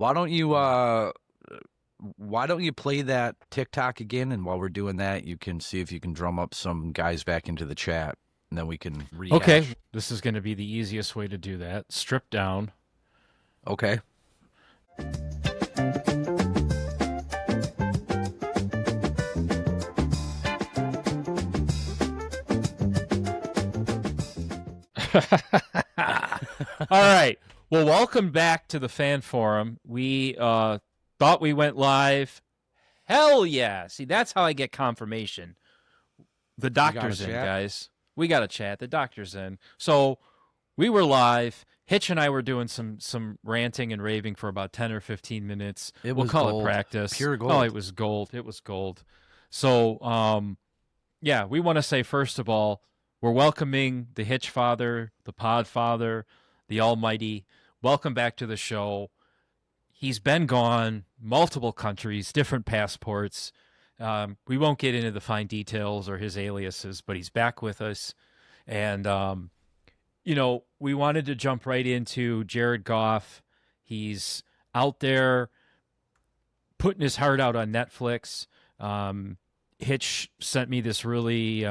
Why don't you play that TikTok again? And while we're doing that, you can see if you can drum up some guys back into the chat, and then we can rehash. Okay, this is going to be the easiest way to do that. Strip down. Okay. All right. Well, welcome back to the fan forum. We thought we went live. Hell yeah. See, that's how I get confirmation. The doctor's in, guys. We got a chat. The doctor's in. So we were live. Hitch and I were doing some ranting and raving for about 10 or 15 minutes. We'll call it practice. Pure gold. Oh, it was gold. It was gold. So, yeah, we want to say, first of all, we're welcoming the Hitch Father, the Pod Father, the Almighty. Welcome back to the show. He's been gone, multiple countries, different passports. We won't get into the fine details or his aliases, but he's back with us. And, we wanted to jump right into Jared Goff. He's out there putting his heart out on Netflix. Hitch sent me this really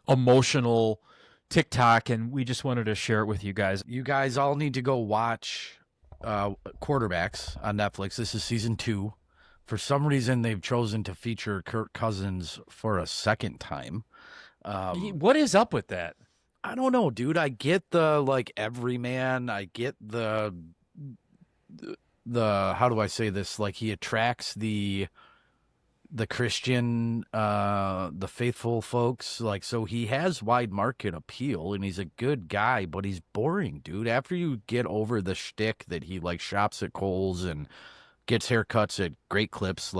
emotional TikTok, and we just wanted to share it with you guys. You guys all need to go watch Quarterbacks on Netflix. This is season 2. For some reason, they've chosen to feature Kirk Cousins for a second time. What is up with that? I don't know, dude. I get the everyman. I get the how do I say this? Like, he attracts the Christian, the faithful folks. Like, so he has wide market appeal, and he's a good guy, but he's boring, dude. After you get over the shtick that he shops at Kohl's and gets haircuts at Great Clips,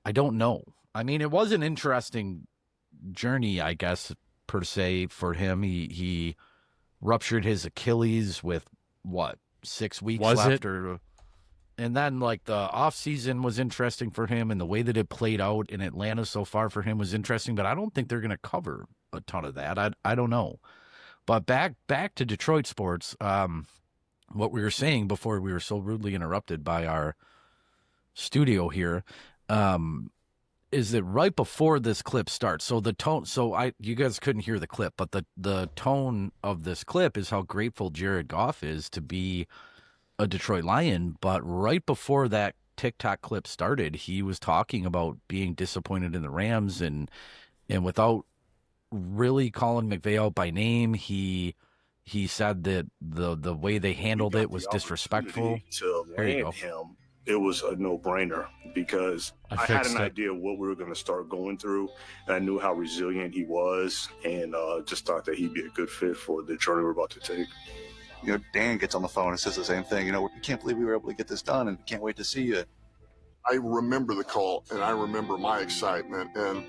I don't know. I mean, it was an interesting journey, I guess, per se, for him. He ruptured his Achilles with 6 weeks left, and then the off season was interesting for him, and the way that it played out in Atlanta so far for him was interesting. But I don't think they're going to cover a ton of that. I don't know. But back to Detroit sports. What we were saying before we were so rudely interrupted by our studio here, is that right before this clip starts, so the tone, you guys couldn't hear the clip, but the tone of this clip is how grateful Jared Goff is to be a Detroit Lion. But right before that TikTok clip started, he was talking about being disappointed in the Rams, and without really calling McVay out by name, he said that the way they handled it was disrespectful. There you go. It was a no-brainer because I had an idea what we were going to start going through, and I knew how resilient he was, and just thought that he'd be a good fit for the journey we're about to take. Dan gets on the phone and says the same thing. We can't believe we were able to get this done, and can't wait to see you. I remember the call, and I remember my excitement, and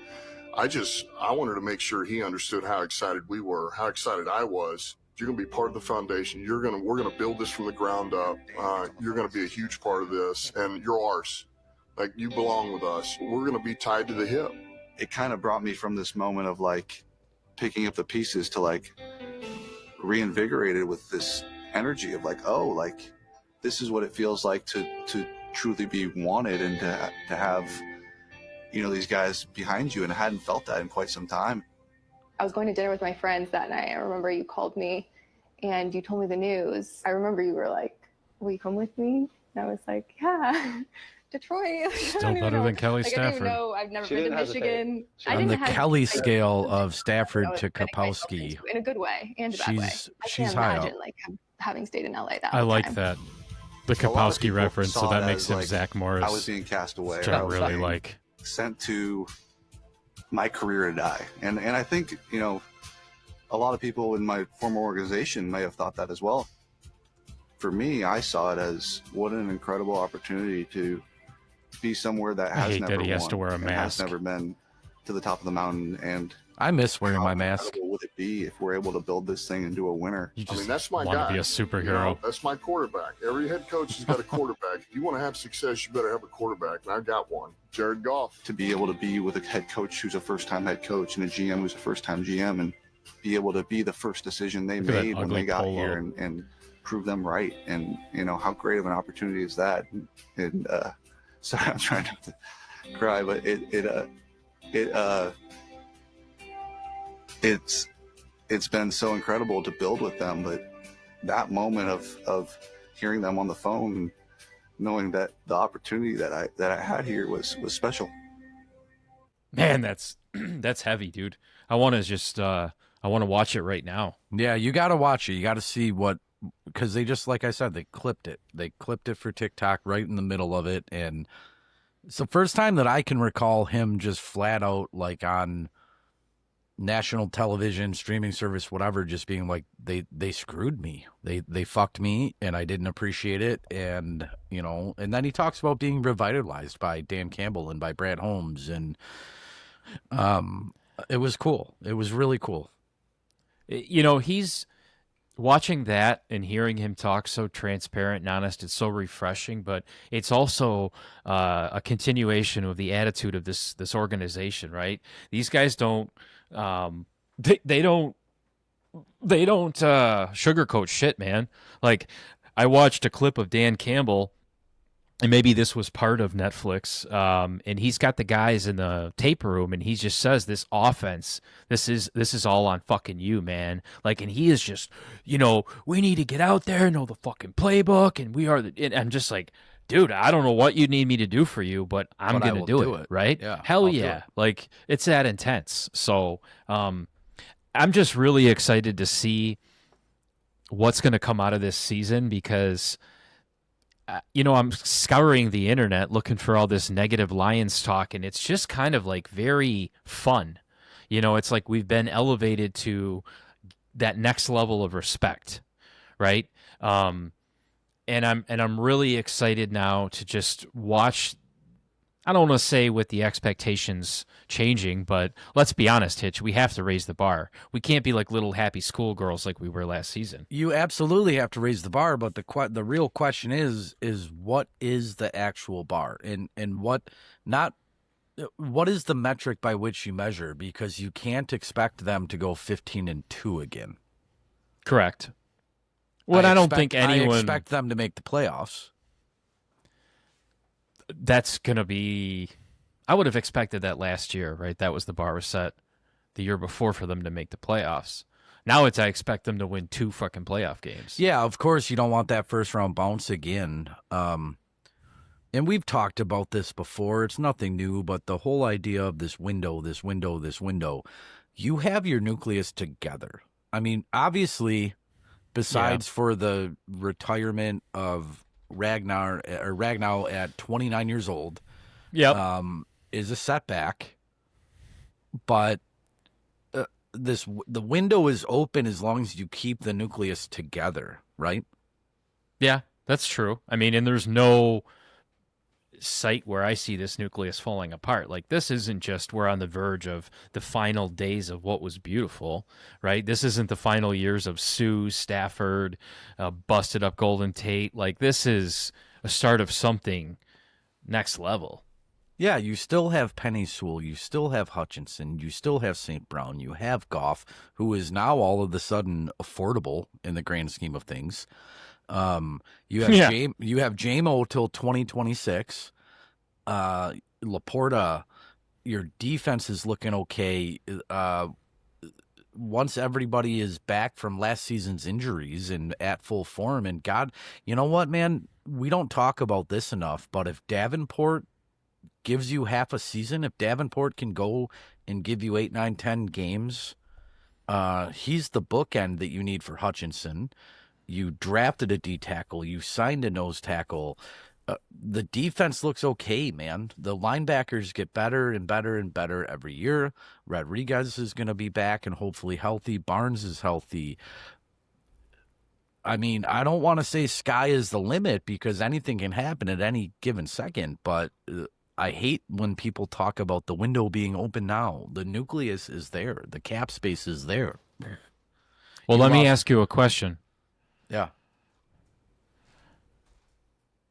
I wanted to make sure he understood how excited we were, how excited I was. You're going to be part of the foundation. We're going to build this from the ground up. You're going to be a huge part of this, and you're ours. You belong with us. We're going to be tied to the hip. It kind of brought me from this moment of picking up the pieces to reinvigorated with this energy of this is what it feels like to truly be wanted, and to have these guys behind you, and I hadn't felt that in quite some time. I was going to dinner with my friends that night. I remember you called me and you told me the news. I remember you were like, will you come with me? And I was like, yeah, Detroit. Still better than Kelly Stafford. I didn't even know. I've never been to Michigan. On the Kelly scale of Stafford to Kapowski. In a good way and a bad way. She's high up. Having stayed in LA that I like time. that. The Kapowski reference, so that makes him Zach Morris. I was being cast away. Which I really like. Sent to my career to die. And I think, a lot of people in my former organization may have thought that as well. For me, I saw it as what an incredible opportunity to be somewhere that has never won, has to wear a mask. Has never been to the top of the mountain. And I miss wearing my mask. What would it be if we're able to build this thing into a winner? That's my want guy. To be a superhero. That's my quarterback. Every head coach has got a quarterback. If you want to have success, you better have a quarterback, and I got one. Jared Goff. To be able to be with a head coach who's a first-time head coach and a GM who's a first-time GM, and be able to be the first decision they made when they got here, and prove them right. And how great of an opportunity is that? And sorry, I'm trying not to cry, but it's been so incredible to build with them. But that moment of hearing them on the phone, knowing that the opportunity that I had here was special. Man, that's heavy, dude. I want to just I want to watch it right now. Yeah, you got to watch it. You got to see because they just, like I said, they clipped it. They clipped it for TikTok right in the middle of it. And it's the first time that I can recall him just flat out, like on national television, streaming service, whatever, just being like, they screwed me. They fucked me and I didn't appreciate it. And, and then he talks about being revitalized by Dan Campbell and by Brad Holmes. And it was cool. It was really cool. He's watching that and hearing him talk so transparent and honest. It's so refreshing, but it's also a continuation of the attitude of this organization, right? These guys don't they don't sugarcoat shit, man. Like, I watched a clip of Dan Campbell, and maybe this was part of Netflix, and he's got the guys in the tape room, and he just says, this offense, this is all on fucking you, man. Like, and he is just, we need to get out there, know the fucking playbook, and and I'm just like, dude, I don't know what you need me to do for you, but I'm going to do it, right? Yeah, Hell yeah. Like, it's that intense. So I'm just really excited to see what's going to come out of this season, because I'm scouring the internet looking for all this negative Lions talk, and it's just kind of like very fun. It's like we've been elevated to that next level of respect, right? And I'm really excited now to just watch. I don't want to say with the expectations changing, but let's be honest, Hitch, we have to raise the bar. We can't be like little happy schoolgirls like we were last season. You absolutely have to raise the bar, but the real question is what is the actual bar, and what is the metric by which you measure? Because you can't expect them to go 15-2 again. Correct. I don't think anyone. I expect them to make the playoffs. That's going to be. I would have expected that last year, right? That was the bar was set the year before for them to make the playoffs. Now I expect them to win 2 fucking playoff games. Yeah, of course you don't want that first round bounce again. And we've talked about this before. It's nothing new, but the whole idea of this window, you have your nucleus together. I mean, obviously, besides for the retirement of Ragnar at 29 years old, is a setback. But the window is open as long as you keep the nucleus together, right? Yeah, that's true. I mean, and there's no site where I see this nucleus falling apart. Like, this isn't just we're on the verge of the final days of what was beautiful, right? This isn't the final years of Sue, Stafford, busted up Golden Tate. Like, this is a start of something next level. Yeah, you still have Penny Sewell, you still have Hutchinson, you still have St. Brown, you have Goff, who is now all of a sudden affordable in the grand scheme of things. You have J-Mo till 2026. Laporta, your defense is looking okay. Once everybody is back from last season's injuries and at full form, and God, you know what, man? We don't talk about this enough, but if Davenport gives you half a season, if Davenport can go and give you 8, 9, 10 games, he's the bookend that you need for Hutchinson. You drafted a D tackle. You signed a nose tackle. The defense looks okay, man. The linebackers get better and better and better every year. Rodriguez is going to be back and hopefully healthy. Barnes is healthy. I mean, I don't want to say sky is the limit because anything can happen at any given second, but I hate when people talk about the window being open now. The nucleus is there. The cap space is there. Well, let me ask you a question. Yeah.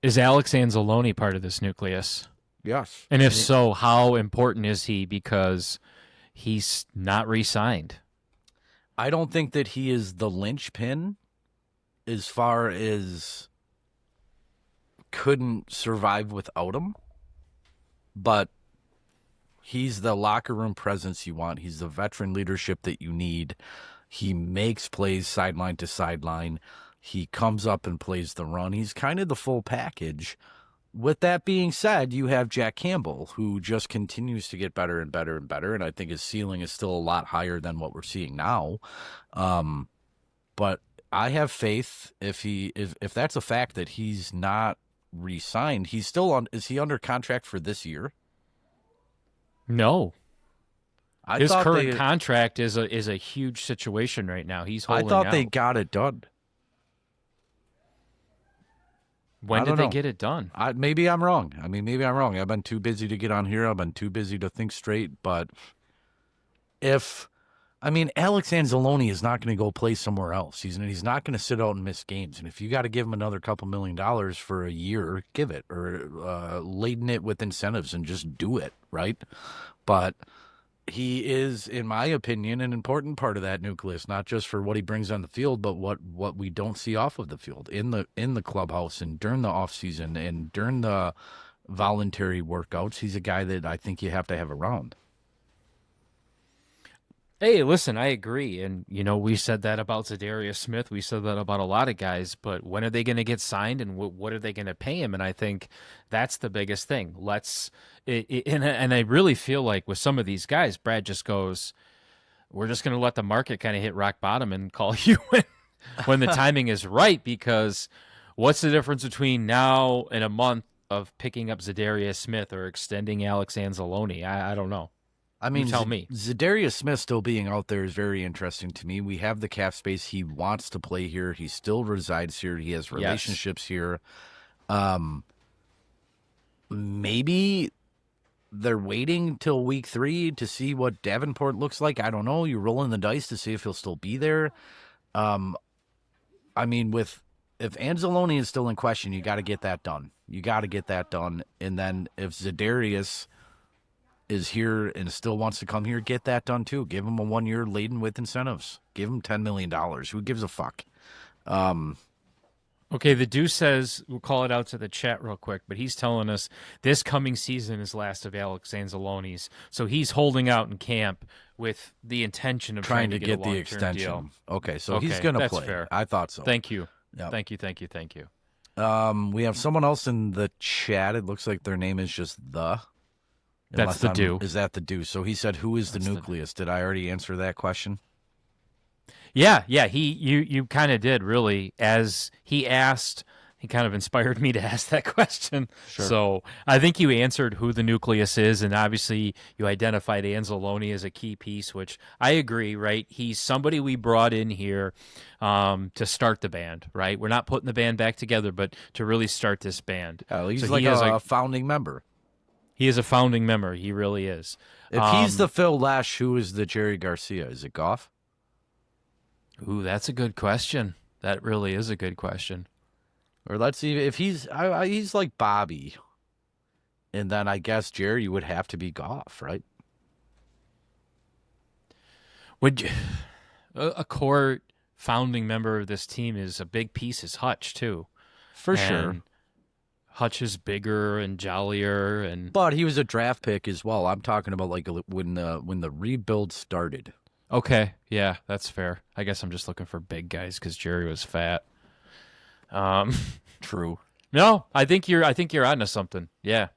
Is Alex Anzalone part of this nucleus? Yes. And if so, how important is he because he's not re-signed? I don't think that he is the linchpin, as far as couldn't survive without him, but he's the locker room presence you want. He's the veteran leadership that you need. He makes plays sideline to sideline. He comes up and plays the run. He's kind of the full package. With that being said, you have Jack Campbell, who just continues to get better and better and better, and I think his ceiling is still a lot higher than what we're seeing now. But I have faith if that's a fact that he's not re-signed. He's still on. Is he under contract for this year? No. His current they, contract is a huge situation right now. He's holding I thought out. they got it done. When did they get it done? Maybe I'm wrong. I mean, maybe I'm wrong. I've been too busy to get on here. I've been too busy to think straight. But Alex Anzalone is not going to go play somewhere else. He's not going to sit out and miss games. And if you got to give him another couple $1 million for a year, give it, or laden it with incentives and just do it, right? But he is, in my opinion, an important part of that nucleus, not just for what he brings on the field, but what we don't see off of the field, in the clubhouse and during the offseason and during the voluntary workouts. He's a guy that I think you have to have around. Hey, listen, I agree. And, we said that about Za'Darius Smith. We said that about a lot of guys. But when are they going to get signed, and what are they going to pay him? And I think that's the biggest thing. And I really feel like with some of these guys, Brad just goes, we're just going to let the market kind of hit rock bottom and call you when the timing is right. Because what's the difference between now and a month of picking up Za'Darius Smith or extending Alex Anzalone? I don't know. I mean, tell me. Za'Darius Smith still being out there is very interesting to me. We have the cap space. He wants to play here. He still resides here. He has relationships here. Maybe they're waiting till week 3 to see what Davenport looks like. I don't know. You're rolling the dice to see if he'll still be there. If Anzalone is still in question, you got to get that done. And then if Za'Darius is here and still wants to come here, get that done too. Give him a 1 year laden with incentives. Give him $10 million. Who gives a fuck? Okay, the Deuce says, we'll call it out to the chat real quick, but he's telling us this coming season is last of Alex Anzalone's. So he's holding out in camp with the intention of trying to get the extension. Deal. Okay, so he's going to play. Fair. I thought so. Thank you. Yep. Thank you. We have someone else in the chat. It looks like their name is just the. That's the do. Is that the do? So he said, "Who is the nucleus?" Did I already answer that question? Yeah. You kind of did, really. As he asked, he kind of inspired me to ask that question. Sure. So I think you answered who the nucleus is, and obviously you identified Anzalone as a key piece, which I agree. Right, he's somebody we brought in here to start the band. Right, we're not putting the band back together, but to really start this band. He's like a founding member. He is a founding member. He really is. If he's the Phil Lesh, who is the Jerry Garcia? Is it Goff? Ooh, that's a good question. That really is a good question. Or let's see if he's like Bobby, and then I guess Jerry would have to be Goff, right? Would you, a core founding member of this team is a big piece is Hutch too, for sure. Hutch is bigger and jollier, but he was a draft pick as well. I'm talking about like when the rebuild started. Okay, yeah, that's fair. I guess I'm just looking for big guys because Jerry was fat. True. No, I think you're onto something. Yeah,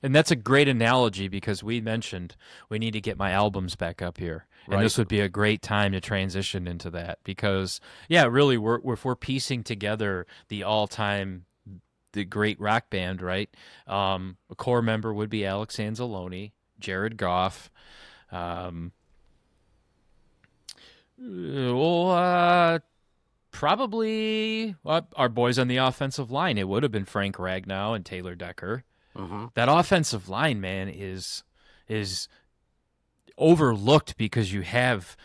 and that's a great analogy because we mentioned we need to get my albums back up here, and this would be a great time to transition into that because really, if we're piecing together the great rock band, right? A core member would be Alex Anzalone, Jared Goff. Probably our boys on the offensive line. It would have been Frank Ragnow and Taylor Decker. Mm-hmm. That offensive line, man, is overlooked because you have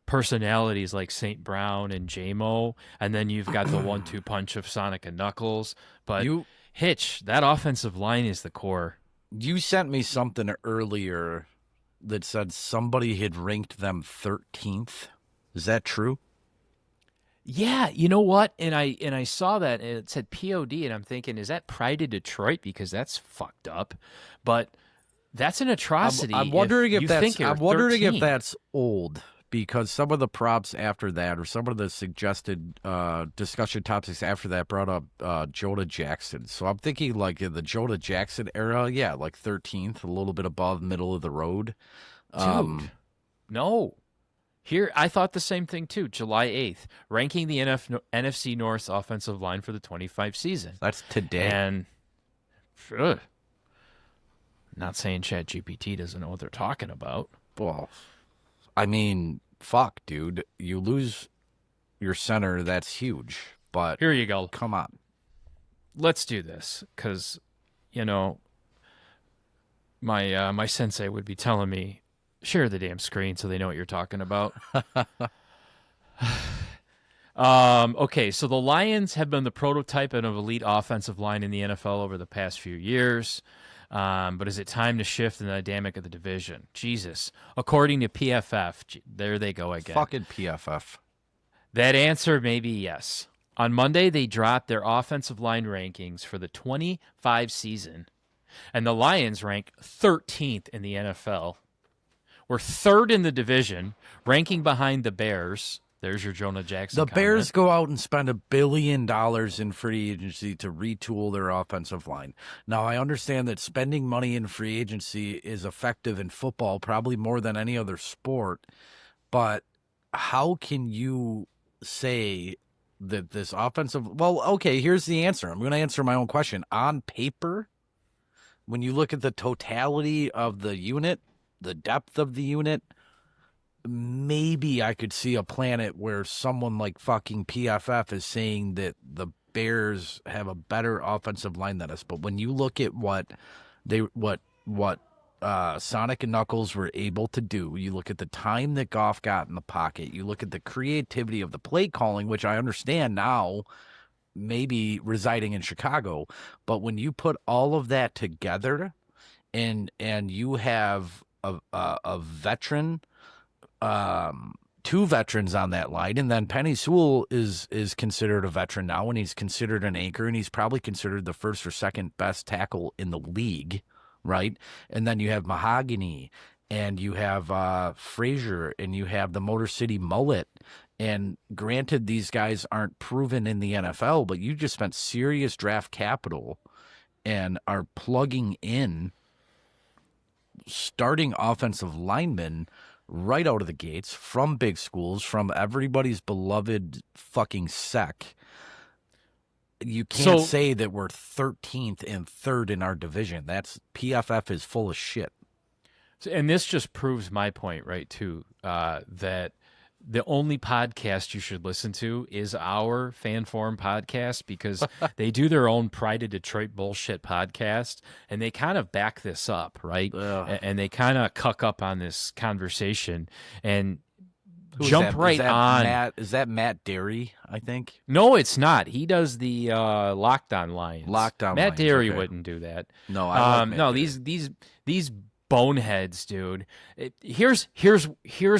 personalities like St. Brown and J-Mo, and then you've got the 1-2 punch of Sonic and Knuckles. But Hitch, that offensive line is the core. You sent me something earlier that said somebody had ranked them 13th. Is that true? Yeah, you know what? And I saw that and it said POD, and I'm thinking, is that Pride of Detroit? Because that's fucked up. But that's an atrocity. I'm wondering if that's. I'm wondering 13. if that's old, because some of the props after that, or some of the suggested discussion topics after that, brought up Jonah Jackson. So I'm thinking like in the Jonah Jackson era, yeah, like 13th, a little bit above middle of the road. Dude, no. Here, I thought the same thing too. July 8th, ranking the NFC North offensive line for the 25 season. That's today. And not saying ChatGPT doesn't know what they're talking about. Well, I mean, fuck, dude. You lose your center, that's huge. But here you go. Come on. Let's do this, because, you know, my sensei would be telling me, share the damn screen so they know what you're talking about. Okay, so the Lions have been the prototype of an elite offensive line in the NFL over the past few years. But is it time to shift the dynamic of the division? Jesus. According to PFF, there they go again. Fucking PFF. That answer may be yes. On Monday, they dropped their offensive line rankings for the 25 season, and the Lions rank 13th in the NFL. We're third in the division, ranking behind the Bears. There's your Jonah Jackson The comment. Bears go out and spend $1 billion in free agency to retool their offensive line. Now, I understand that spending money in free agency is effective in football, probably more than any other sport. But how can you say that this offensive... Well, okay, here's the answer. I'm going to answer my own question. On paper, when you look at the totality of the unit, the depth of the unit, maybe I could see a planet where someone like fucking PFF is saying that the Bears have a better offensive line than us. But when you look at what Sonic and Knuckles were able to do, you look at the time that Goff got in the pocket, you look at the creativity of the play calling, which I understand now, maybe residing in Chicago. But when you put all of that together, and you have a veteran, two veterans on that line, and then Penny Sewell is considered a veteran now, and he's considered an anchor, and he's probably considered the first or second best tackle in the league, right? And then you have Mahogany, and you have Frazier, and you have the Motor City Mullet. And granted, these guys aren't proven in the NFL, but you just spent serious draft capital and are plugging in starting offensive linemen right out of the gates from big schools, from everybody's beloved fucking sec. You can't say that we're 13th and 3rd in our division. That's PFF is full of shit. And this just proves my point, right, too, that the only podcast you should listen to is our Fan Forum podcast, because they do their own Pride of Detroit bullshit podcast, and they kind of back this up, right? And they kind of cuck up on this conversation and jump right on. Is that Matt Derry, I think? No, it's not. He does the Lockdown Lions. Matt Derry okay. Wouldn't do that. No, I like no. These boneheads, dude. Here's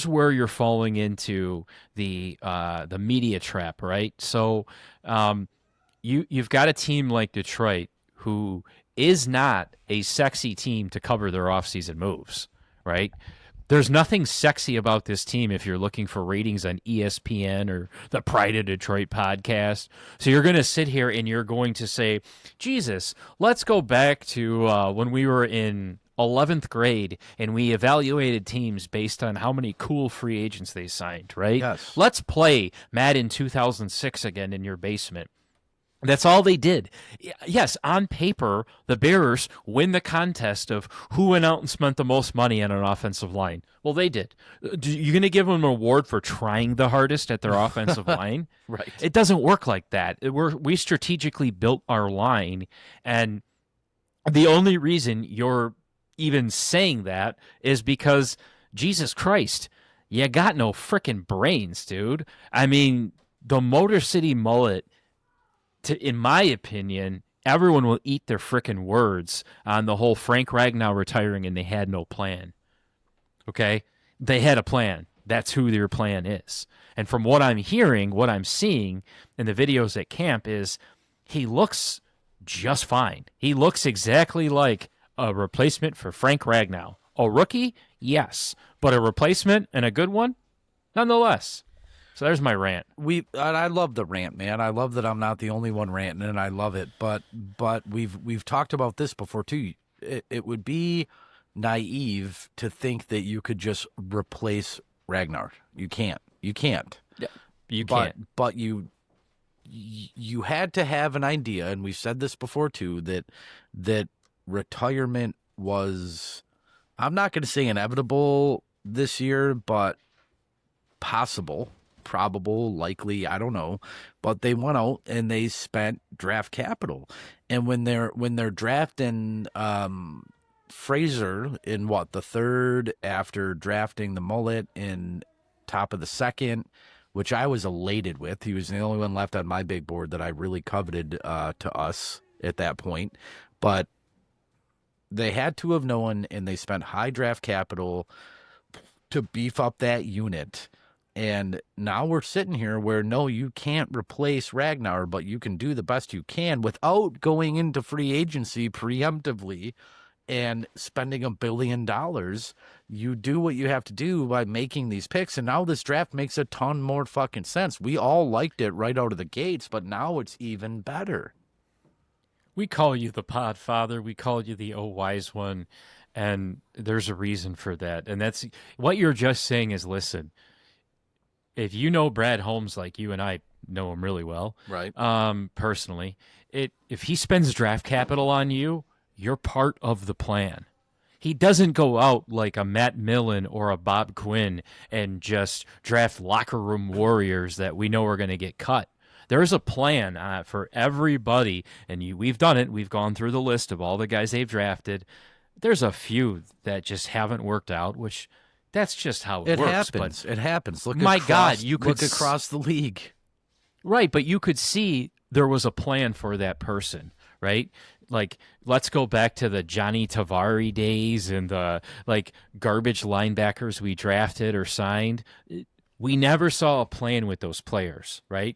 where you're falling into the media trap, right? So, you've got a team like Detroit who is not a sexy team to cover their offseason moves, right? There's nothing sexy about this team if you're looking for ratings on ESPN or the Pride of Detroit podcast. So you're going to sit here and you're going to say, Jesus, let's go back to when we were in 11th grade and we evaluated teams based on how many cool free agents they signed, right? Yes. Let's play Madden 2006 again in your basement. That's all they did. Yes, on paper, the Bears win the contest of who went out and spent the most money on an offensive line. Well, they did. You're going to give them an award for trying the hardest at their offensive line? Right. It doesn't work like that. We strategically built our line, and the only reason you're even saying that is because, Jesus Christ, you got no frickin' brains, dude. I mean, the Motor City Mullet, in my opinion, everyone will eat their frickin' words on the whole Frank Ragnow retiring and they had no plan. Okay? They had a plan. That's who their plan is. And from what I'm hearing, what I'm seeing in the videos at camp is he looks just fine. He looks exactly like a replacement for Frank Ragnow. A rookie, yes, but a replacement and a good one, nonetheless. So there's my rant. I love the rant, man. I love that I'm not the only one ranting, and I love it. But we've talked about this before too. It would be naive to think that you could just replace Ragnar. You can't. You can't. Yeah, you can't. But you had to have an idea, and we've said this before too, that retirement was, I'm not going to say inevitable this year, but possible, probable, likely, I don't know. But they went out and they spent draft capital. And when they're drafting Fraser in the third, after drafting the mullet in top of the second, which I was elated with. He was the only one left on my big board that I really coveted to us at that point. But they had to have known, and they spent high draft capital to beef up that unit. And now we're sitting here where, no, you can't replace Ragnar, but you can do the best you can without going into free agency preemptively and spending $1 billion. You do what you have to do by making these picks, and now this draft makes a ton more fucking sense. We all liked it right out of the gates, but now it's even better. We call you the Podfather. We call you the wise one, and there's a reason for that. And that's what you're just saying is, listen, if you know Brad Holmes like you and I know him really well, right? Personally, if he spends draft capital on you, you're part of the plan. He doesn't go out like a Matt Millen or a Bob Quinn and just draft locker room warriors that we know are going to get cut. There's a plan for everybody, and we've done it. We've gone through the list of all the guys they've drafted. There's a few that just haven't worked out, which that's just how it works. Happens. But it happens. Look across the league. Right, but you could see there was a plan for that person, right? Like, let's go back to the Johnny Tavari days and the garbage linebackers we drafted or signed. We never saw a plan with those players, right?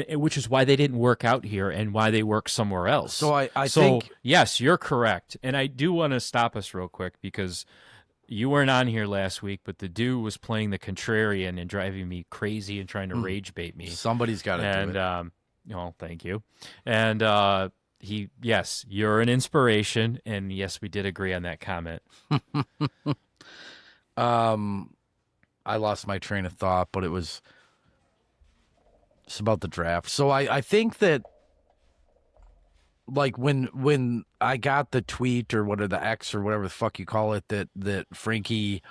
Which is why they didn't work out here and why they work somewhere else. So I think, yes, you're correct. And I do want to stop us real quick because you weren't on here last week, but the dude was playing the contrarian and driving me crazy and trying to rage bait me. Somebody's got to do it. Well, thank you. And yes, you're an inspiration, and yes, we did agree on that comment. I lost my train of thought, but it's about the draft. So I think that, like, when I got the tweet or whatever, the X or whatever the fuck you call it, that Frankie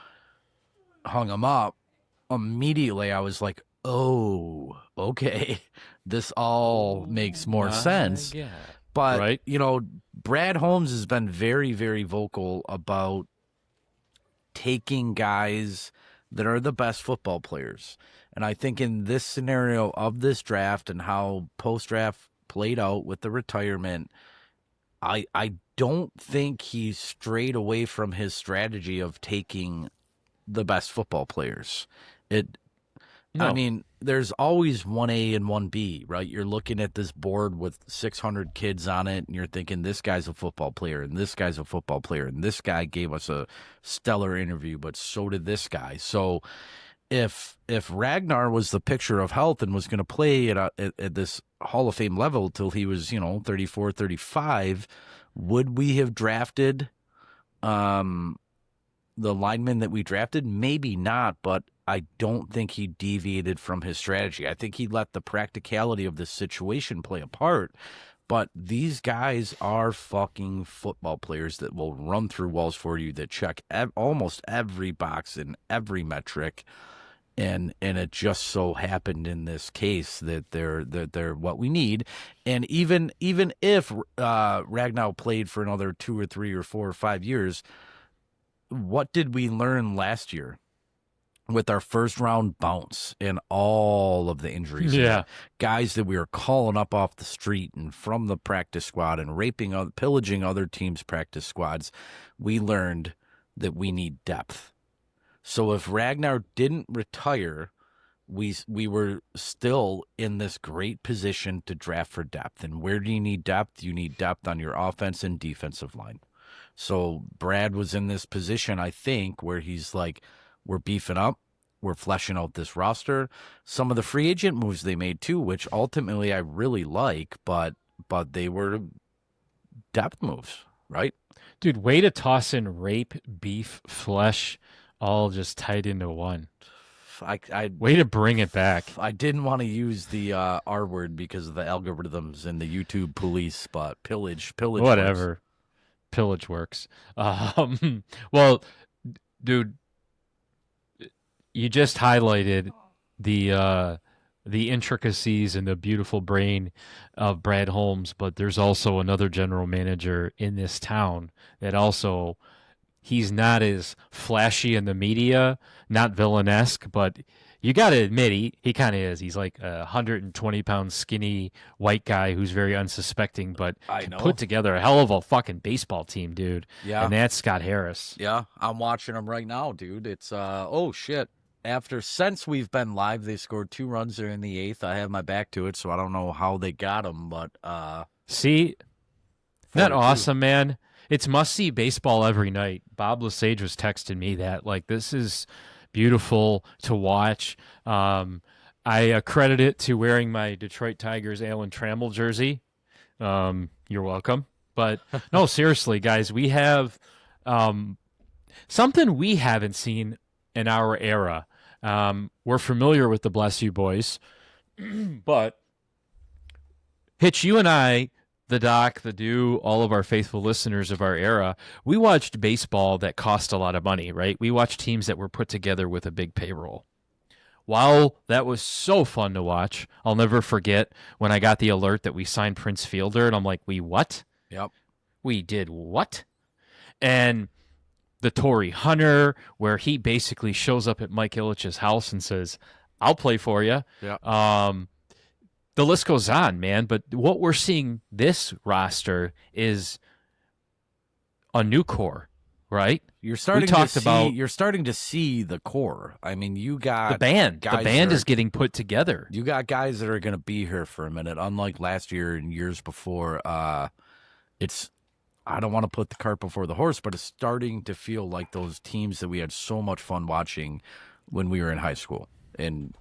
hung him up, immediately I was like, oh, okay, this all makes more sense. Yeah. But, right? Brad Holmes has been very, very vocal about taking guys that are the best football players. And I think in this scenario of this draft and how post-draft played out with the retirement, I don't think he strayed away from his strategy of taking the best football players. No. I mean, there's always 1A and 1B, right? You're looking at this board with 600 kids on it, and you're thinking, this guy's a football player, and this guy's a football player, and this guy gave us a stellar interview, but so did this guy. So if Ragnar was the picture of health and was going to play at this Hall of Fame level till he was, 34, 35, would we have drafted the lineman that we drafted? Maybe not, but I don't think he deviated from his strategy. I think he let the practicality of this situation play a part. But these guys are fucking football players that will run through walls for you, that check almost every box in every metric. And it just so happened in this case that they're what we need. And even if Ragnar played for another 2 or 3 or 4 or 5 years, what did we learn last year with our first round bounce and all of the injuries? Yeah. Guys that we were calling up off the street and from the practice squad and pillaging other teams' practice squads. We learned that we need depth. So if Ragnar didn't retire, we were still in this great position to draft for depth. And where do you need depth? You need depth on your offense and defensive line. So Brad was in this position, I think, where he's like, we're beefing up, we're fleshing out this roster. Some of the free agent moves they made too, which ultimately I really like, but they were depth moves, right? Dude, way to toss in rape, beef, flesh, all just tied into one. Way to bring it back. I didn't want to use the R word because of the algorithms and the YouTube police, but pillage, whatever. Works. Pillage works. Well, dude, you just highlighted the intricacies and the beautiful brain of Brad Holmes, but there's also another general manager in this town that also, he's not as flashy in the media, not villainesque, but you got to admit he kind of is. He's like a 120-pound skinny white guy who's very unsuspecting, but can put together a hell of a fucking baseball team, dude. Yeah. And that's Scott Harris. Yeah, I'm watching him right now, dude. It's, oh, shit. Since we've been live, they scored 2 runs there in the 8th. I have my back to it, so I don't know how they got them, but see, isn't that awesome, man? It's must-see baseball every night. Bob Lesage was texting me that. Like, this is beautiful to watch. I accredit it to wearing my Detroit Tigers Alan Trammell jersey. You're welcome. But, no, seriously, guys, we have something we haven't seen in our era. We're familiar with the Bless You Boys, but Hitch, you and I, the Doc, the Do, all of our faithful listeners of our era, we watched baseball that cost a lot of money, right? We watched teams that were put together with a big payroll. While that was so fun to watch, I'll never forget when I got the alert that we signed Prince Fielder, and I'm like, we what? Yep. We did what? And the Torrey Hunter, where he basically shows up at Mike Ilitch's house and says, I'll play for you. Yeah. The list goes on, man. But what we're seeing this roster is a new core, right? You're starting to see the core. I mean, you got the band. The band is getting put together. You got guys that are going to be here for a minute, unlike last year and years before. I don't want to put the cart before the horse, but it's starting to feel like those teams that we had so much fun watching when we were in high school and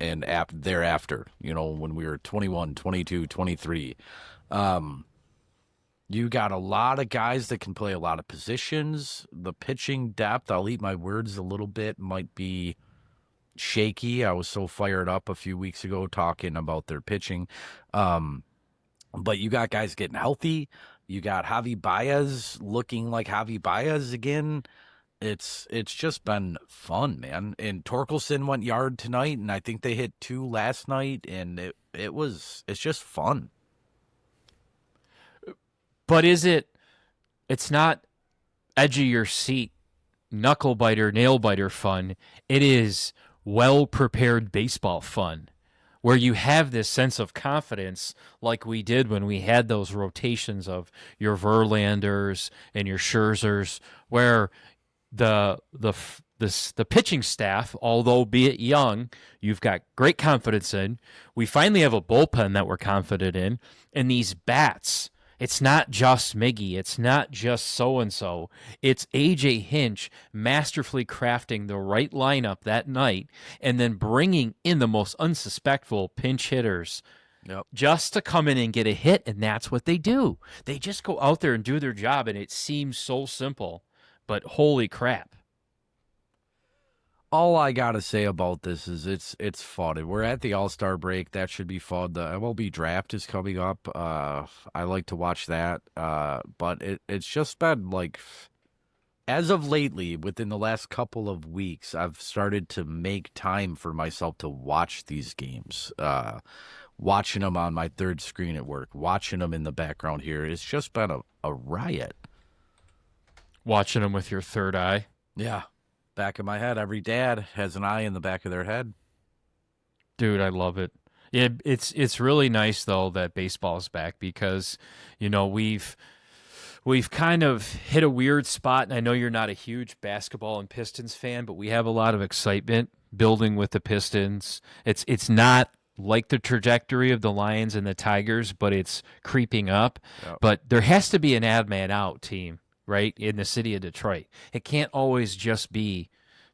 thereafter, when we were 21, 22, 23. You got a lot of guys that can play a lot of positions. The pitching depth, I'll eat my words a little bit, might be shaky. I was so fired up a few weeks ago talking about their pitching. But you got guys getting healthy. You got Javi Baez looking like Javi Baez again. It's just been fun, man. And Torkelson went yard tonight, and I think they hit 2 last night, and it's just fun. But it's not edge of your seat, knuckle biter, nail biter fun. It is well-prepared baseball fun, where you have this sense of confidence like we did when we had those rotations of your Verlanders and your Scherzers, where the pitching staff, although be it young, you've got great confidence in. We finally have a bullpen that we're confident in. And these bats, it's not just Miggy. It's not just so-and-so. It's A.J. Hinch masterfully crafting the right lineup that night and then bringing in the most unsuspectful pinch hitters just to come in and get a hit, and that's what they do. They just go out there and do their job, and it seems so simple, but holy crap. All I got to say about this is it's fun. We're at the All-Star break. That should be fun. The MLB draft is coming up. I like to watch that. But it's just been like, as of lately, within the last couple of weeks, I've started to make time for myself to watch these games. Watching them on my third screen at work, watching them in the background here. It's just been a riot. Watching them with your third eye. Yeah. Back of my head. Every dad has an eye in the back of their head. Dude, I love it. It's really nice though that baseball's back because we've we've kind of hit a weird spot, and I know you're not a huge basketball and Pistons fan, but we have a lot of excitement building with the Pistons. It's not like the trajectory of the Lions and the Tigers, but it's creeping up. Yep. But there has to be an ad man out team, right, in the city of Detroit. It can't always just be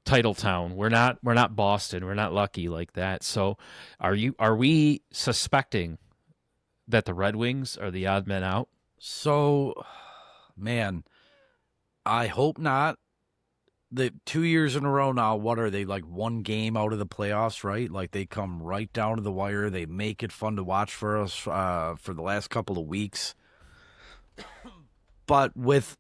Titletown. We're not Boston. We're not lucky like that. So are we suspecting that the Red Wings are the odd men out? So, man, I hope not. The 2 years in a row now, what are they, like one game out of the playoffs, right? Like they come right down to the wire. They make it fun to watch for us for the last couple of weeks. But with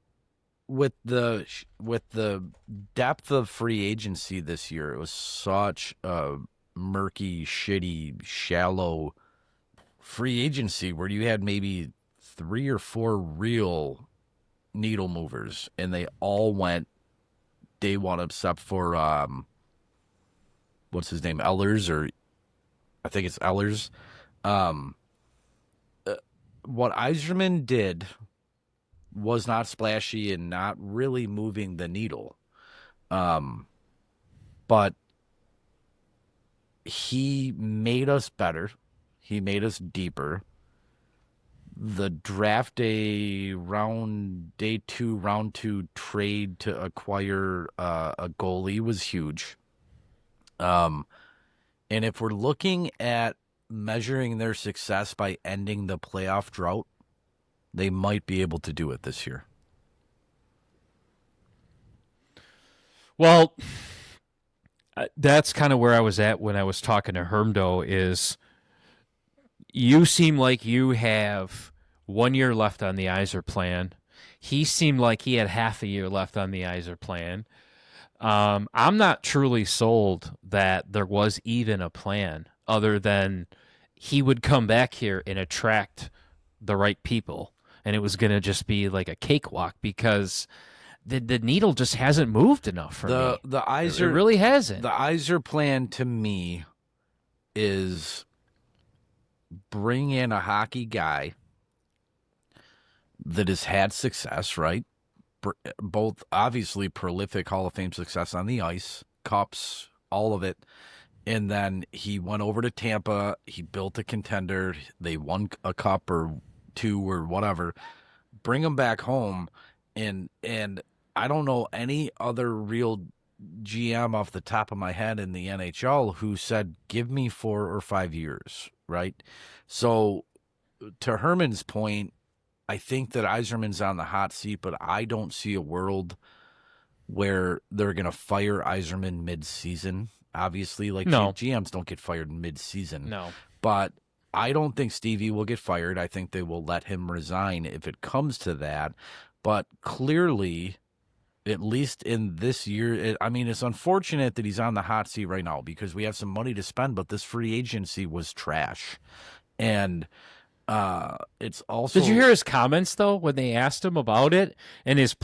the depth of free agency this year, it was such a murky, shitty, shallow free agency where you had maybe 3 or 4 real needle movers, and they all went day one except for what's his name, Ellers, or I think it's Ellers. What Yzerman did was not splashy and not really moving the needle, but he made us better. He made us deeper. The draft day, day 2, round 2 trade to acquire a goalie was huge. And if we're looking at measuring their success by ending the playoff drought, they might be able to do it this year. Well, that's kind of where I was at when I was talking to Hermdo, is you seem like you have 1 year left on the Yzer plan. He seemed like he had half a year left on the Yzer plan. I'm not truly sold that there was even a plan other than he would come back here and attract the right people, and it was going to just be like a cakewalk because the needle just hasn't moved enough for me. The Yzer, it really hasn't. The Yzer plan to me is bring in a hockey guy that has had success, right? Both obviously prolific Hall of Fame success on the ice, cups, all of it. And then he went over to Tampa. He built a contender. They won a cup or 2 or whatever. Bring him back home. And I don't know any other real GM off the top of my head in the NHL who said, give me 4 or 5 years, right? So to Herman's point, I think that Yzerman's on the hot seat, but I don't see a world where they're going to fire Yzerman mid-season. Obviously, like no. GMs don't get fired mid-season. No. But I don't think Stevie will get fired. I think they will let him resign if it comes to that. But clearly, at least in this year, it's unfortunate that he's on the hot seat right now because we have some money to spend, but this free agency was trash. And it's also... Did you hear his comments, though, when they asked him about it? And his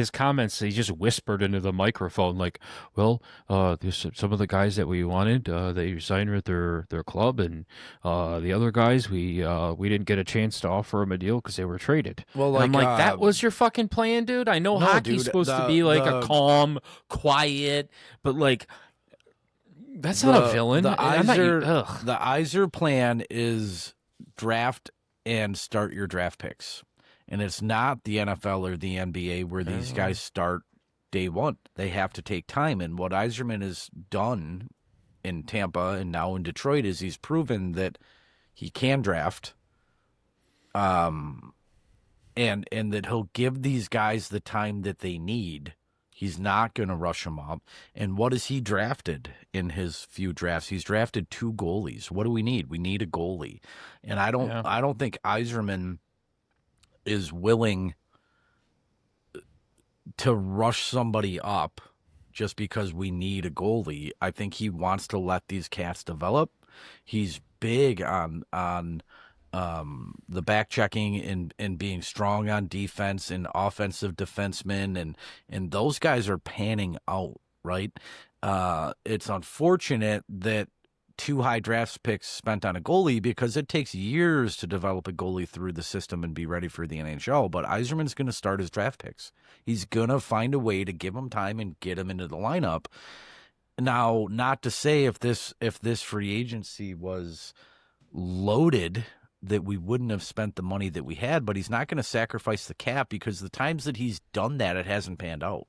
comments, he just whispered into the microphone, like, well, there's some of the guys that we wanted, they signed with their club, and the other guys, we didn't get a chance to offer them a deal because they were traded. Well, like, I'm like, that was your fucking plan, dude? I know hockey's supposed to be like a calm, quiet, but like... That's not a villain. The Yzer plan is draft and start your draft picks. And it's not the NFL or the NBA where these guys start day one. They have to take time. And what Yzerman has done in Tampa and now in Detroit is he's proven that he can draft, and that he'll give these guys the time that they need. He's not going to rush them up. And what has he drafted in his few drafts? He's drafted 2 goalies. What do we need? We need a goalie. And I don't think Yzerman is willing to rush somebody up just because we need a goalie. I think he wants to let these cats develop. He's big on the back checking and being strong on defense and offensive defensemen, and those guys are panning out, right? It's unfortunate that too high draft picks spent on a goalie because it takes years to develop a goalie through the system and be ready for the NHL. But Yzerman's going to start his draft picks. He's going to find a way to give him time and get him into the lineup. Now, not to say if this free agency was loaded that we wouldn't have spent the money that we had, but he's not going to sacrifice the cap because the times that he's done that, it hasn't panned out.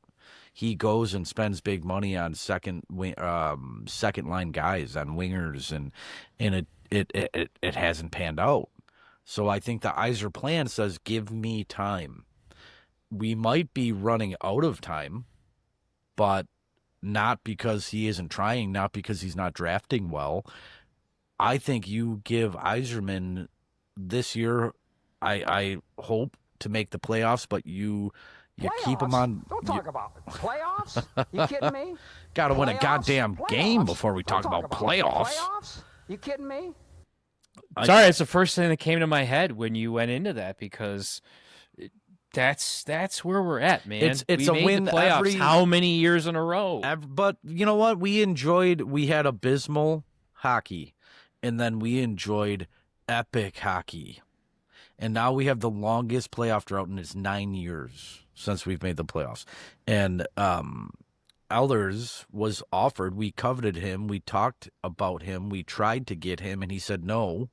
He goes and spends big money on second line guys, on wingers, and it hasn't panned out. So I think the Yzer plan says, give me time. We might be running out of time, but not because he isn't trying, not because he's not drafting well. I think you give Yzerman this year, I hope to make the playoffs, but you keep him on. Don't talk about it. Playoffs? You kidding me? Got to win a goddamn game before we talk about playoffs. Playoffs? You kidding me? Sorry, it's the first thing that came to my head when you went into that, because that's where we're at, man. It's we a made win the playoffs every, how many years in a row? But you know what? We had abysmal hockey, and then we enjoyed epic hockey. And now we have the longest playoff drought, and it's 9 years since we've made the playoffs. And Ehlers was offered. We coveted him. We talked about him. We tried to get him, and he said no.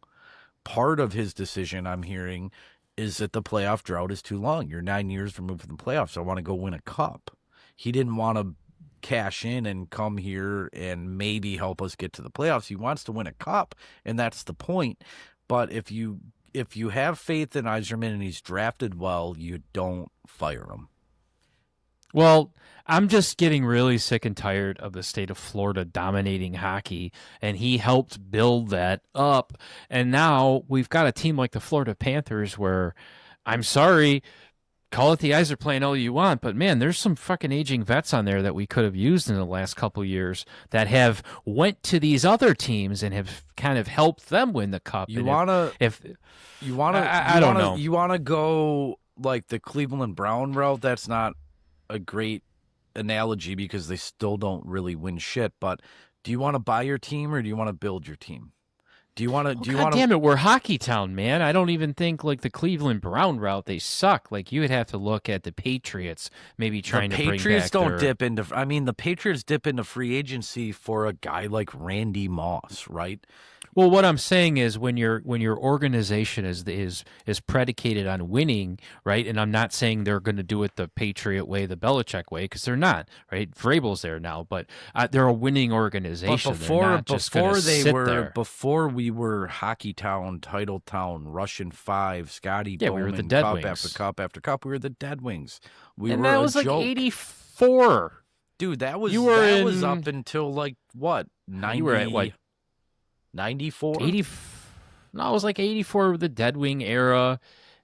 Part of his decision, I'm hearing, is that the playoff drought is too long. You're 9 years removed from the playoffs. I want to go win a cup. He didn't want to cash in and come here and maybe help us get to the playoffs. He wants to win a cup, and that's the point. But if you have faith in Yzerman and he's drafted well, you don't fire him. Well, I'm just getting really sick and tired of the state of Florida dominating hockey, and he helped build that up. And now we've got a team like the Florida Panthers where, I'm sorry, call it the Yzer plan all you want, but man, there's some fucking aging vets on there that we could have used in the last couple of years that have went to these other teams and have kind of helped them win the cup. You want to go like the Cleveland Brown route. That's not a great analogy because they still don't really win shit. But do you want to buy your team or do you want to build your team? Do you want to? God damn it, we're Hockey Town, man. I don't even think like the Cleveland Brown route. They suck. Like you would have to look at the Patriots, maybe trying to bring back. The Patriots dip into free agency for a guy like Randy Moss, right? Well, what I'm saying is when your organization is predicated on winning, right? And I'm not saying they're going to do it the Patriot way, the Belichick way, because they're not, right? Vrabel's there now, but they're a winning organization. But before we were Hockey Town, Title Town, Russian Five, Scotty Bowman, we were the Dead cup Wings. after cup after cup. We were the Dead Wings. That was like joke. 84. Dude, that was up until like what? 90. You were at what? 94? No, it was like 84 with the Dead Wing era.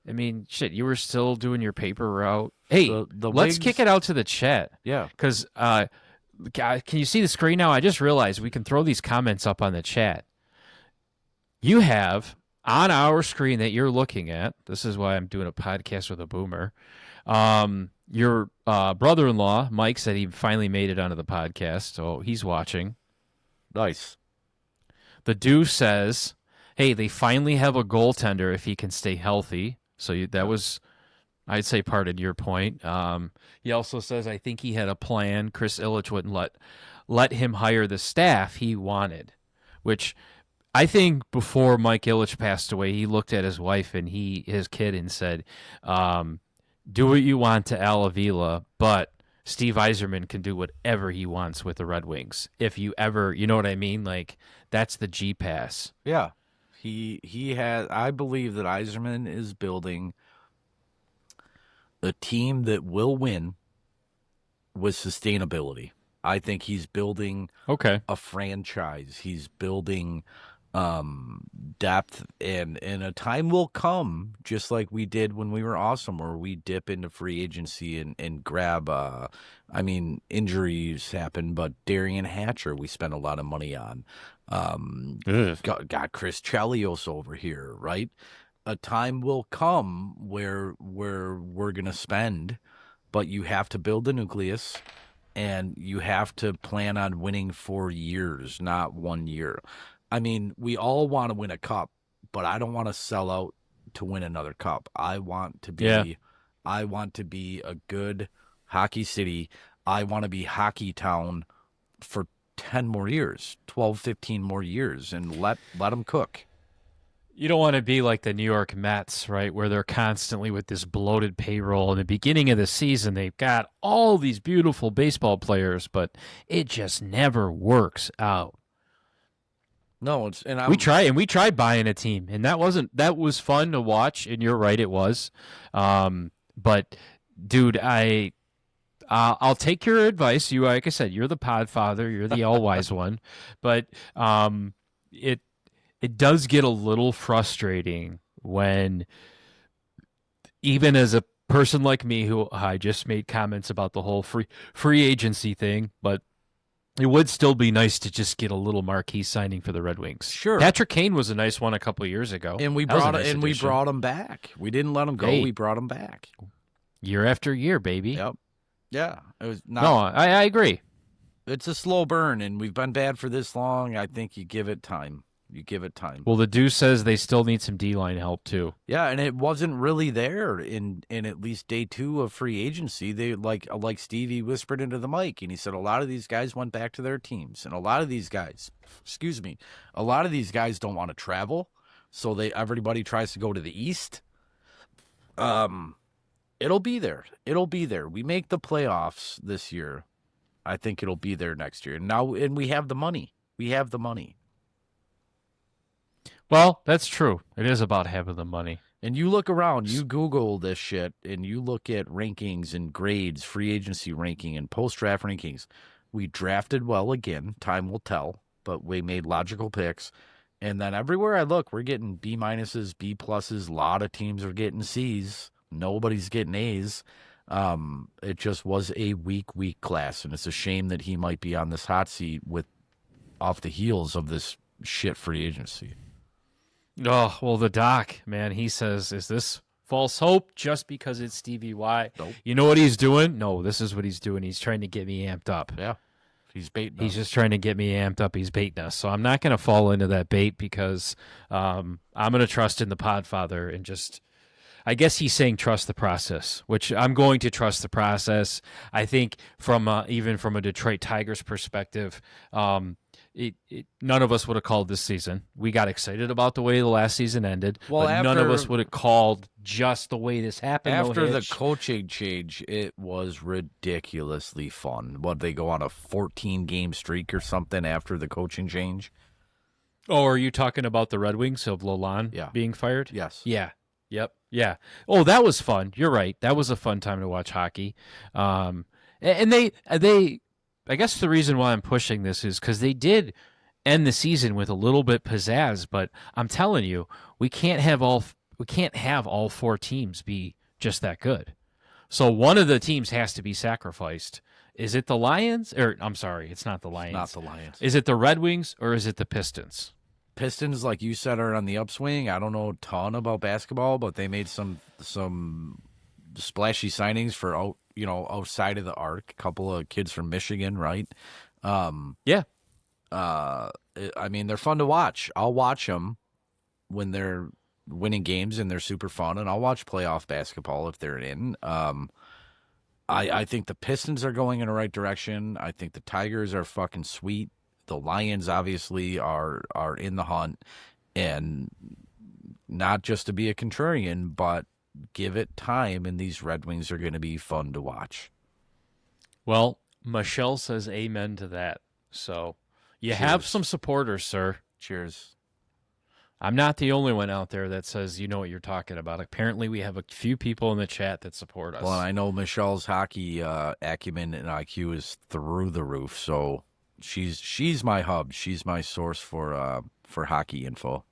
I mean, shit, you were still doing your paper route. Hey, let's kick it out to the chat. Yeah. Because, can you see the screen now? I just realized we can throw these comments up on the chat. You have, on our screen that you're looking at, this is why I'm doing a podcast with a boomer, your brother-in-law, Mike, said he finally made it onto the podcast, so he's watching. Nice. The Deuce says, hey, they finally have a goaltender if he can stay healthy. So that was, I'd say, part of your point. He also says, I think he had a plan. Chris Ilitch wouldn't let him hire the staff he wanted, which I think before Mike Ilitch passed away, he looked at his wife and his kid and said, do what you want to Al Avila, but Steve Yzerman can do whatever he wants with the Red Wings. If you ever, you know what I mean? Like, that's the G pass. Yeah. He has, I believe that Yzerman is building a team that will win with sustainability. I think he's building a franchise. He's building depth, and a time will come, just like we did when we were awesome, where we dip into free agency and grab injuries happen, but Darian Hatcher we spent a lot of money on. Got Chris Chelios over here, right? A time will come where we're gonna spend, but you have to build a nucleus and you have to plan on winning for years, not 1 year. I mean, we all want to win a cup, but I don't want to sell out to win another cup. I want to be Yeah. a good hockey city. I want to be hockey town for 10 more years, 12, 15 more years, and let them cook. You don't want to be like the New York Mets, right, where they're constantly with this bloated payroll. In the beginning of the season, they've got all these beautiful baseball players, but it just never works out. No, it's and we tried buying a team, and that was fun to watch. And you're right, it was. But dude, I'll take your advice. You, like I said, you're the podfather, you're the all wise one, but it does get a little frustrating when, even as a person like me, who I just made comments about the whole free agency thing, but it would still be nice to just get a little marquee signing for the Red Wings. Sure. Patrick Kane was a nice one a couple of years ago. And we brought him back. We didn't let him go. Hey. We brought him back. Year after year, baby. Yep. Yeah. It was not, no, I agree. It's a slow burn, and we've been bad for this long. I think you give it time. Well, the Deuce says they still need some D-line help too. Yeah, and it wasn't really there in at least day 2 of free agency. They like Stevie whispered into the mic, and he said a lot of these guys went back to their teams, and a lot of these guys don't want to travel, so everybody tries to go to the East. It'll be there. We make the playoffs this year. I think it'll be there next year. And we have the money. Well, that's true. It is about having the money. And you look around, you Google this shit, and you look at rankings and grades, free agency ranking and post-draft rankings. We drafted well again. Time will tell, but we made logical picks. And then everywhere I look, we're getting B minuses, B pluses. A lot of teams are getting C's. Nobody's getting A's. It just was a weak class, and it's a shame that he might be on this hot seat off the heels of this shit free agency. Oh, well, the doc, man, he says, is this false hope just because it's Stevie Y? Nope. You know what he's doing? No, this is what he's doing. He's trying to get me amped up. Yeah, he's baiting us. He's just trying to get me amped up. He's baiting us. So I'm not going to fall into that bait because I'm going to trust in the Podfather and just, I guess he's saying trust the process, which I'm going to trust the process. I think even from a Detroit Tigers perspective, none of us would have called this season. We got excited about the way the last season ended, but none of us would have called just the way this happened. After the coaching change, it was ridiculously fun. What, they go on a 14-game streak or something after the coaching change? Oh, are you talking about the Red Wings of Lalonde being fired? Yes. Yeah. Yep. Yeah. Oh, that was fun. You're right. That was a fun time to watch hockey. And they I guess the reason why I'm pushing this is because they did end the season with a little bit pizzazz, but I'm telling you, we can't have all 4 teams be just that good. So one of the teams has to be sacrificed. Is it the Lions? Or I'm sorry, it's not the Lions. It's not the Lions. Is it the Red Wings or is it the Pistons? Pistons, like you said, are on the upswing. I don't know a ton about basketball, but they made some splashy signings for outside of the arc. A couple of kids from Michigan, right? Yeah. I mean, they're fun to watch. I'll watch them when they're winning games and they're super fun, and I'll watch playoff basketball if they're in. I think the Pistons are going in the right direction. I think the Tigers are fucking sweet. The Lions obviously are in the hunt, and not just to be a contrarian, but give it time, and these Red Wings are going to be fun to watch. Well, Michelle says amen to that. So you have some supporters, sir. Cheers. I'm not the only one out there that says you know what you're talking about. Apparently, we have a few people in the chat that support us. Well, I know Michelle's hockey acumen and IQ is through the roof, so she's my hub. She's my source for hockey info.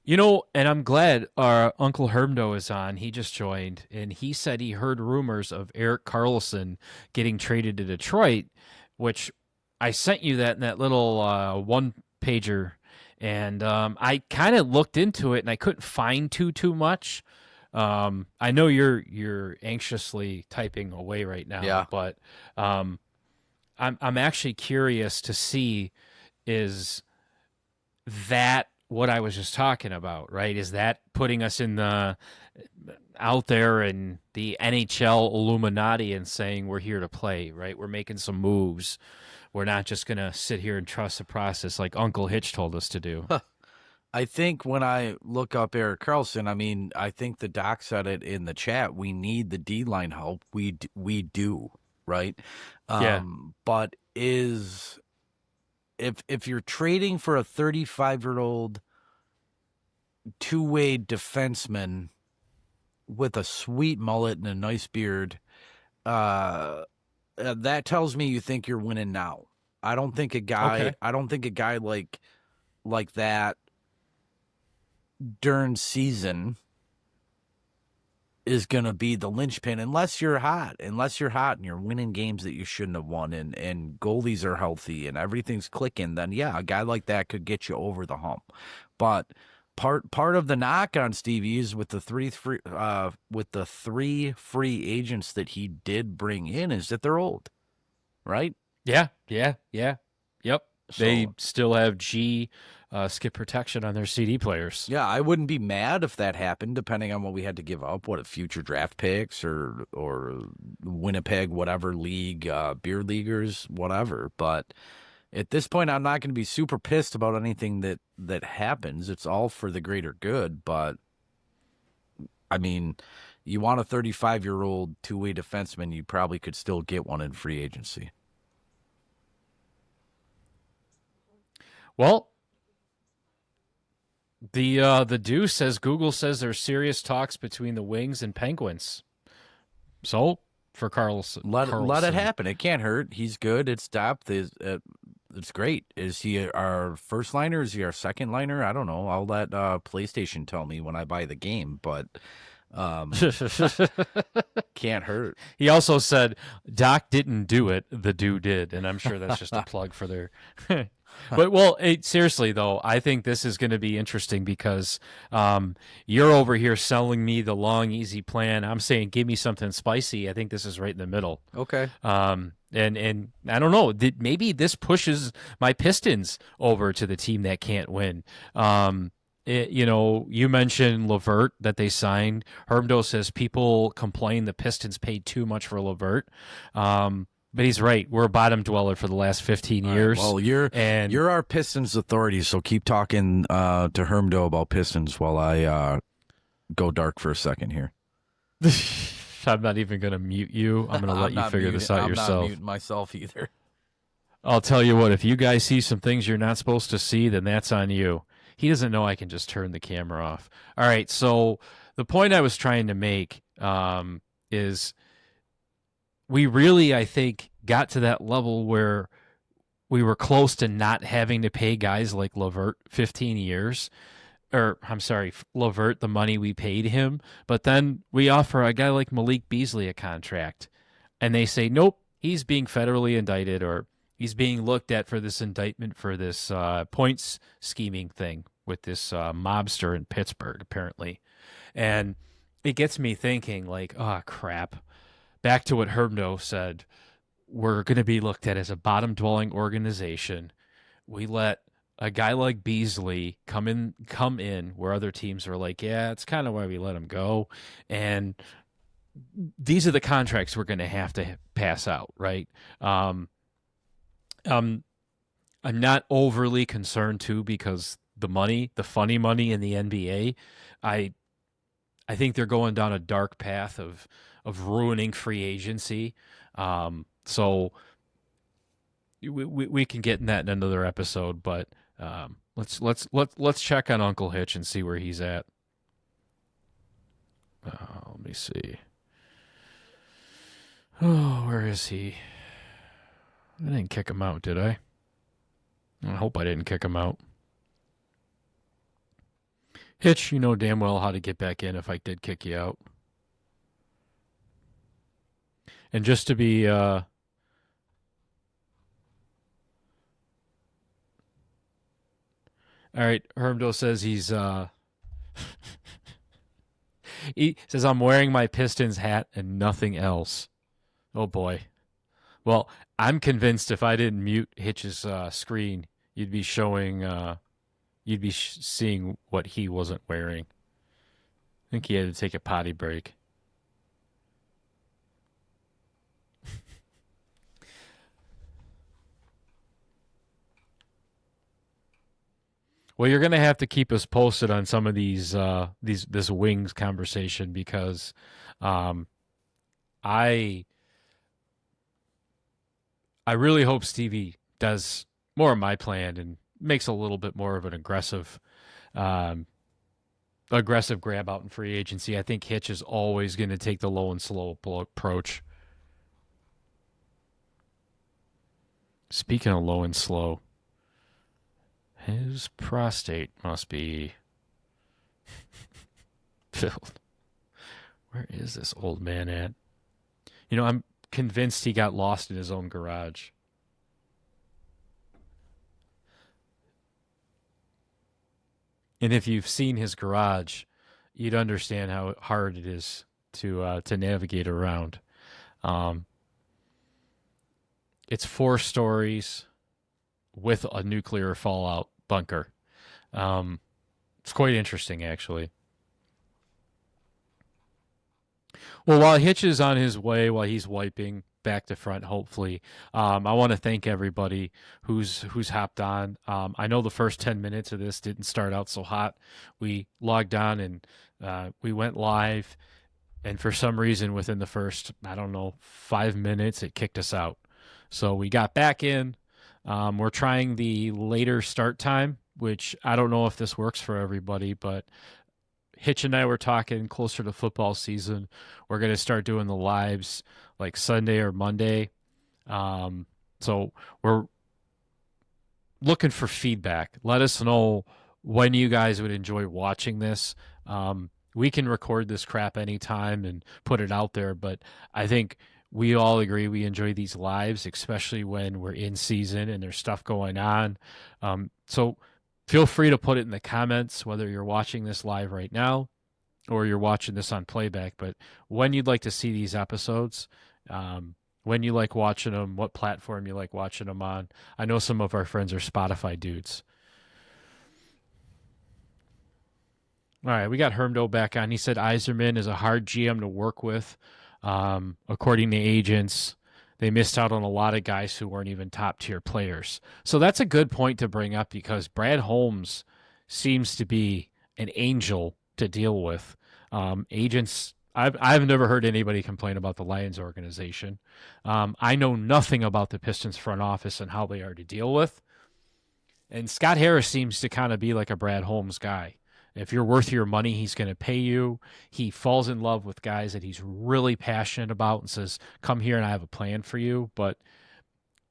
You know, and I'm glad our Uncle Hermdo is on. He just joined, and he said he heard rumors of Erik Karlsson getting traded to Detroit, which I sent you that in that little one-pager, and I kind of looked into it, and I couldn't find too much. I know you're anxiously typing away right now, but I'm actually curious to see that what I was just talking about, right? Is that putting us in the out there in the NHL Illuminati and saying we're here to play, right? We're making some moves. We're not just going to sit here and trust the process like Uncle Hitch told us to do. I think when I look up Eric Carlson, I mean, I think the doc said it in the chat. We need the D-line help. We do, right? Yeah. But if you're trading for a 35-year-old two-way defenseman with a sweet mullet and a nice beard, that tells me you think you're winning now. I don't think a guy like that during season is going to be the linchpin unless you're hot and you're winning games that you shouldn't have won and goalies are healthy and everything's clicking. Then yeah, a guy like that could get you over the hump. But part of the knock on Stevie is with the three free agents that he did bring in is that they're old, right? Yeah. Yep. They So- still have skip protection on their CD players. Yeah, I wouldn't be mad if that happened, depending on what we had to give up, what future draft picks or Winnipeg, whatever league, beer leaguers, whatever. But at this point, I'm not going to be super pissed about anything that happens. It's all for the greater good. But I mean, you want a 35-year-old two-way defenseman, you probably could still get one in free agency. Well, the Deuce says Google says there's serious talks between the Wings and Penguins. So for Carlson, Let it happen. It can't hurt. He's good. It's depth. It's great. Is he our first liner? Is he our second liner? I don't know. I'll let PlayStation tell me when I buy the game, but can't hurt. He also said Doc didn't do it, the dude did, and I'm sure that's just a plug for their. But seriously though, I think this is going to be interesting because you're over here selling me the long, easy plan. I'm saying give me something spicy. I think this is right in the middle. Okay. And I don't know. Maybe this pushes my Pistons over to the team that can't win. You mentioned Levert that they signed. Hermdo says people complain the Pistons paid too much for Levert. But he's right. We're a bottom dweller for the last 15 years. Well, you're our Pistons authority, so keep talking to Hermdo about Pistons while I go dark for a second here. I'm not even going to mute you. I'm going to let you figure this out yourself. I'm not muting myself either. I'll tell you what, if you guys see some things you're not supposed to see, then that's on you. He doesn't know I can just turn the camera off. All right, so the point I was trying to make is we really, I think, got to that level where we were close to not having to pay guys like Levert 15 years. Or, I'm sorry, Levert, the money we paid him. But then we offer a guy like Malik Beasley a contract. And they say, nope, he's being federally indicted or he's being looked at for this indictment for this points scheming thing with this mobster in Pittsburgh, apparently. And it gets me thinking, like, oh, crap. Back to what Hermdo said, we're going to be looked at as a bottom-dwelling organization. We let a guy like Beasley come in where other teams are like, yeah, it's kind of why we let him go. And these are the contracts we're going to have to pass out, right? I'm not overly concerned, too, because the funny money in the NBA, I think they're going down a dark path of ruining free agency. So we can get in that in another episode, but let's check on Uncle Hitch and see where he's at. Let me see. Oh, where is he? I didn't kick him out, did I? I hope I didn't kick him out. Hitch, you know damn well how to get back in if I did kick you out. And just to be all right, Hermdo says he's he says I'm wearing my Pistons hat and nothing else. Oh boy. Well, I'm convinced if I didn't mute Hitch's screen, you'd be showing you'd be seeing what he wasn't wearing. I think he had to take a potty break. Well, you're gonna have to keep us posted on some of this wings conversation because I really hope Stevie does more of my plan and makes a little bit more of an aggressive grab out in free agency. I think Hitch is always going to take the low and slow approach. Speaking of low and slow, his prostate must be filled. Where is this old man at? You know, I'm convinced he got lost in his own garage. And if you've seen his garage, you'd understand how hard it is to navigate around. It's 4 stories with a nuclear fallout bunker. It's quite interesting, actually. Well, while Hitch is on his way, while he's wiping back to front, hopefully, I want to thank everybody who's hopped on. I know the first 10 minutes of this didn't start out so hot. We logged on and we went live, and for some reason, within the first, 5 minutes, it kicked us out. So we got back in. We're trying the later start time, which I don't know if this works for everybody, but Hitch and I were talking closer to football season. We're going to start doing the lives like Sunday or Monday. So we're looking for feedback. Let us know when you guys would enjoy watching this. We can record this crap anytime and put it out there, but I think we all agree we enjoy these lives, especially when we're in season and there's stuff going on. So feel free to put it in the comments, whether you're watching this live right now or you're watching this on playback, but when you'd like to see these episodes, when you like watching them, what platform you like watching them on. I know some of our friends are Spotify dudes. All right, we got Hermdo back on. He said Yzerman is a hard GM to work with. According to agents, they missed out on a lot of guys who weren't even top-tier players. So that's a good point to bring up because Brad Holmes seems to be an angel to deal with. Agents, I've never heard anybody complain about the Lions organization. I know nothing about the Pistons front office and how they are to deal with. And Scott Harris seems to kind of be like a Brad Holmes guy. If you're worth your money, he's going to pay you. He falls in love with guys that he's really passionate about and says, come here and I have a plan for you. But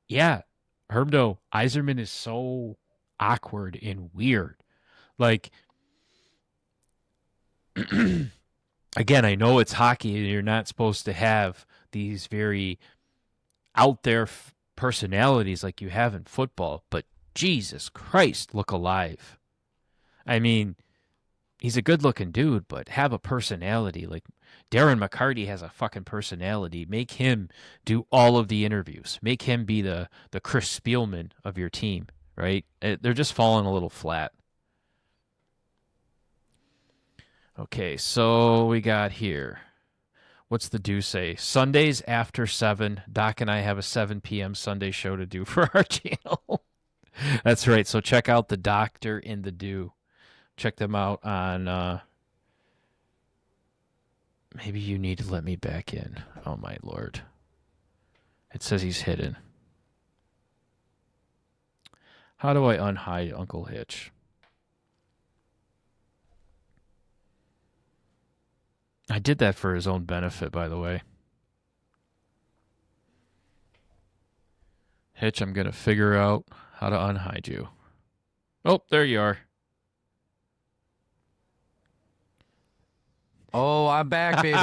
yeah, Hermdo, Yzerman is so awkward and weird. Like, again, I know it's hockey and you're not supposed to have these very out there personalities like you have in football, but Jesus Christ, look alive. I mean, he's a good-looking dude, but have a personality. Like Darren McCarty has a fucking personality. Make him do all of the interviews. Make him be the Chris Spielman of your team, right? They're just falling a little flat. Okay, so we got here. What's the do say? Sundays after 7. Doc and I have a 7 p.m. Sunday show to do for our channel. That's right. So check out the Doctor in the Do. Check them out on, maybe you need to let me back in. Oh, my Lord. It says he's hidden. How do I unhide Uncle Hitch? I did that for his own benefit, by the way. Hitch, I'm going to figure out how to unhide you. Oh, there you are. Oh, I'm back, baby.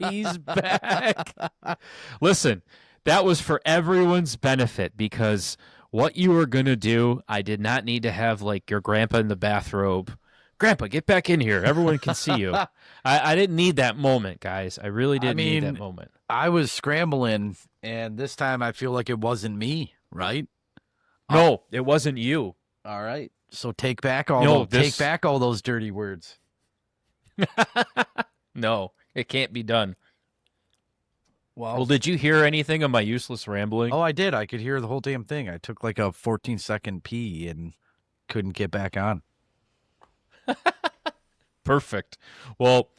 He's back. Listen, that was for everyone's benefit because what you were going to do, I did not need to have like your grandpa in the bathrobe. Grandpa, get back in here. Everyone can see you. I didn't need that moment, guys. I really didn't need that moment. I was scrambling, and this time I feel like it wasn't me, right? No, it wasn't you. All right. So take back all take back all those dirty words. No, it can't be done. Well, did you hear anything of my useless rambling? Oh, I did. I could hear the whole damn thing. I took like a 14-second pee and couldn't get back on. Perfect. Well,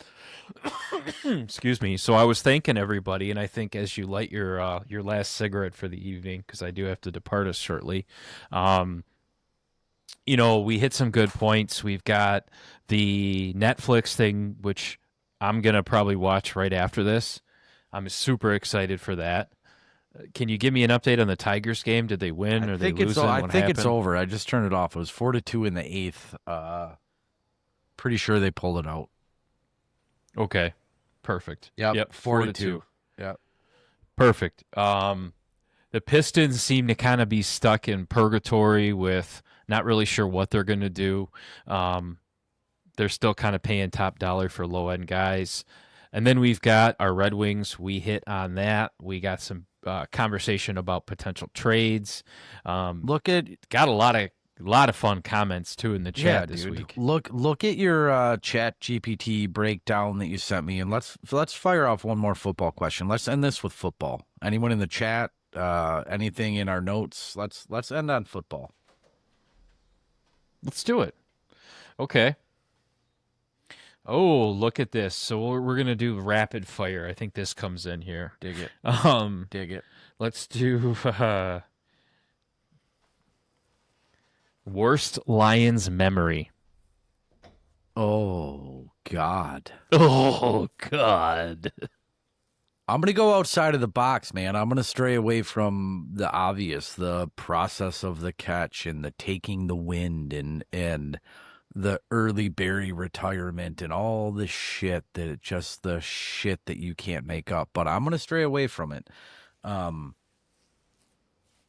excuse me. So I was thanking everybody, and I think as you light your last cigarette for the evening, because I do have to depart us shortly, we hit some good points. We've got the Netflix thing, which I'm going to probably watch right after this. I'm super excited for that. Can you give me an update on the Tigers game? Did they win or they losing? I think it's over. I just turned it off. It was 4-2 in the 8th. Pretty sure they pulled it out. Okay. Perfect. Yep. 4-2. Yep. Perfect. The Pistons seem to kind of be stuck in purgatory with not really sure what they're going to do. They're still kind of paying top dollar for low-end guys. And then we've got our Red Wings. We hit on that. We got some conversation about potential trades. Got a lot of fun comments too in the chat this week. Look at your Chat GPT breakdown that you sent me, and let's fire off one more football question. Let's end this with football. Anyone in the chat? Anything in our notes? Let's end on football. Let's do it. Okay. Oh, look at this. So we're going to do rapid fire. I think this comes in here. Dig it. Dig it. Let's do worst Lions memory. Oh, God. Oh, God. I'm going to go outside of the box, man. I'm going to stray away from the obvious, the process of the catch and the taking the wind and the early Barry retirement and all the shit the shit that you can't make up. But I'm going to stray away from it.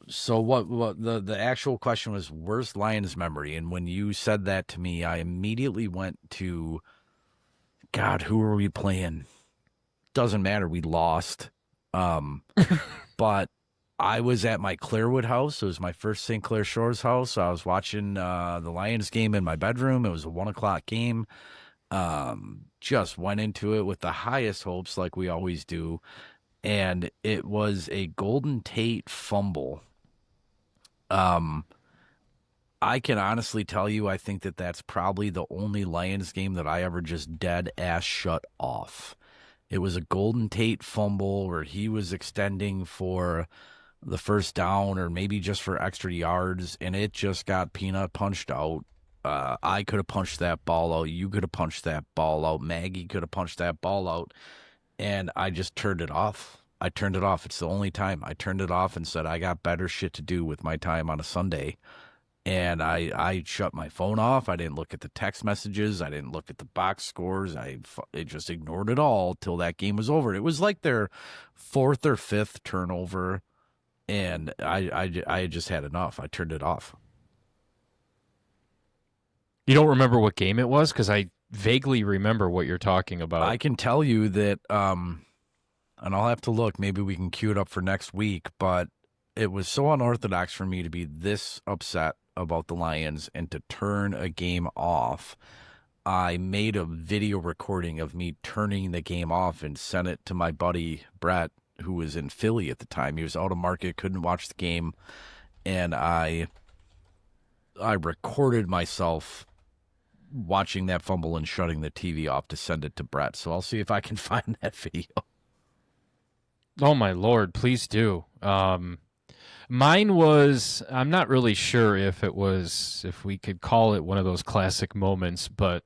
So what the actual question was worst Lions memory. And when you said that to me, I immediately went to, God, who were we playing? Doesn't matter. We lost. But I was at my Clairwood house. It was my first St. Clair Shores house. I was watching the Lions game in my bedroom. It was a 1:00 game. Just went into it with the highest hopes like we always do. And it was a Golden Tate fumble. I can honestly tell you, I think that's probably the only Lions game that I ever just dead ass shut off. It was a Golden Tate fumble where he was extending for the first down or maybe just for extra yards, and it just got peanut punched out. I could have punched that ball out. You could have punched that ball out. Maggie could have punched that ball out, and I just turned it off. It's the only time I turned it off and said I got better shit to do with my time on a Sunday. And I shut my phone off. I didn't look at the text messages. I didn't look at the box scores. I just ignored it all till that game was over. It was like their 4th or 5th turnover, and I just had enough. I turned it off. You don't remember what game it was? Because I vaguely remember what you're talking about. I can tell you that, and I'll have to look. Maybe we can cue it up for next week, but it was so unorthodox for me to be this upset about the Lions and to turn a game off. I made a video recording of me turning the game off and sent it to my buddy Brett, who was in Philly at the time. He was out of market, couldn't watch the game, and I recorded myself watching that fumble and shutting the TV off to send it to Brett. So I'll see if I can find that video. Oh my Lord, please do. Mine was, I'm not really sure if we could call it one of those classic moments, but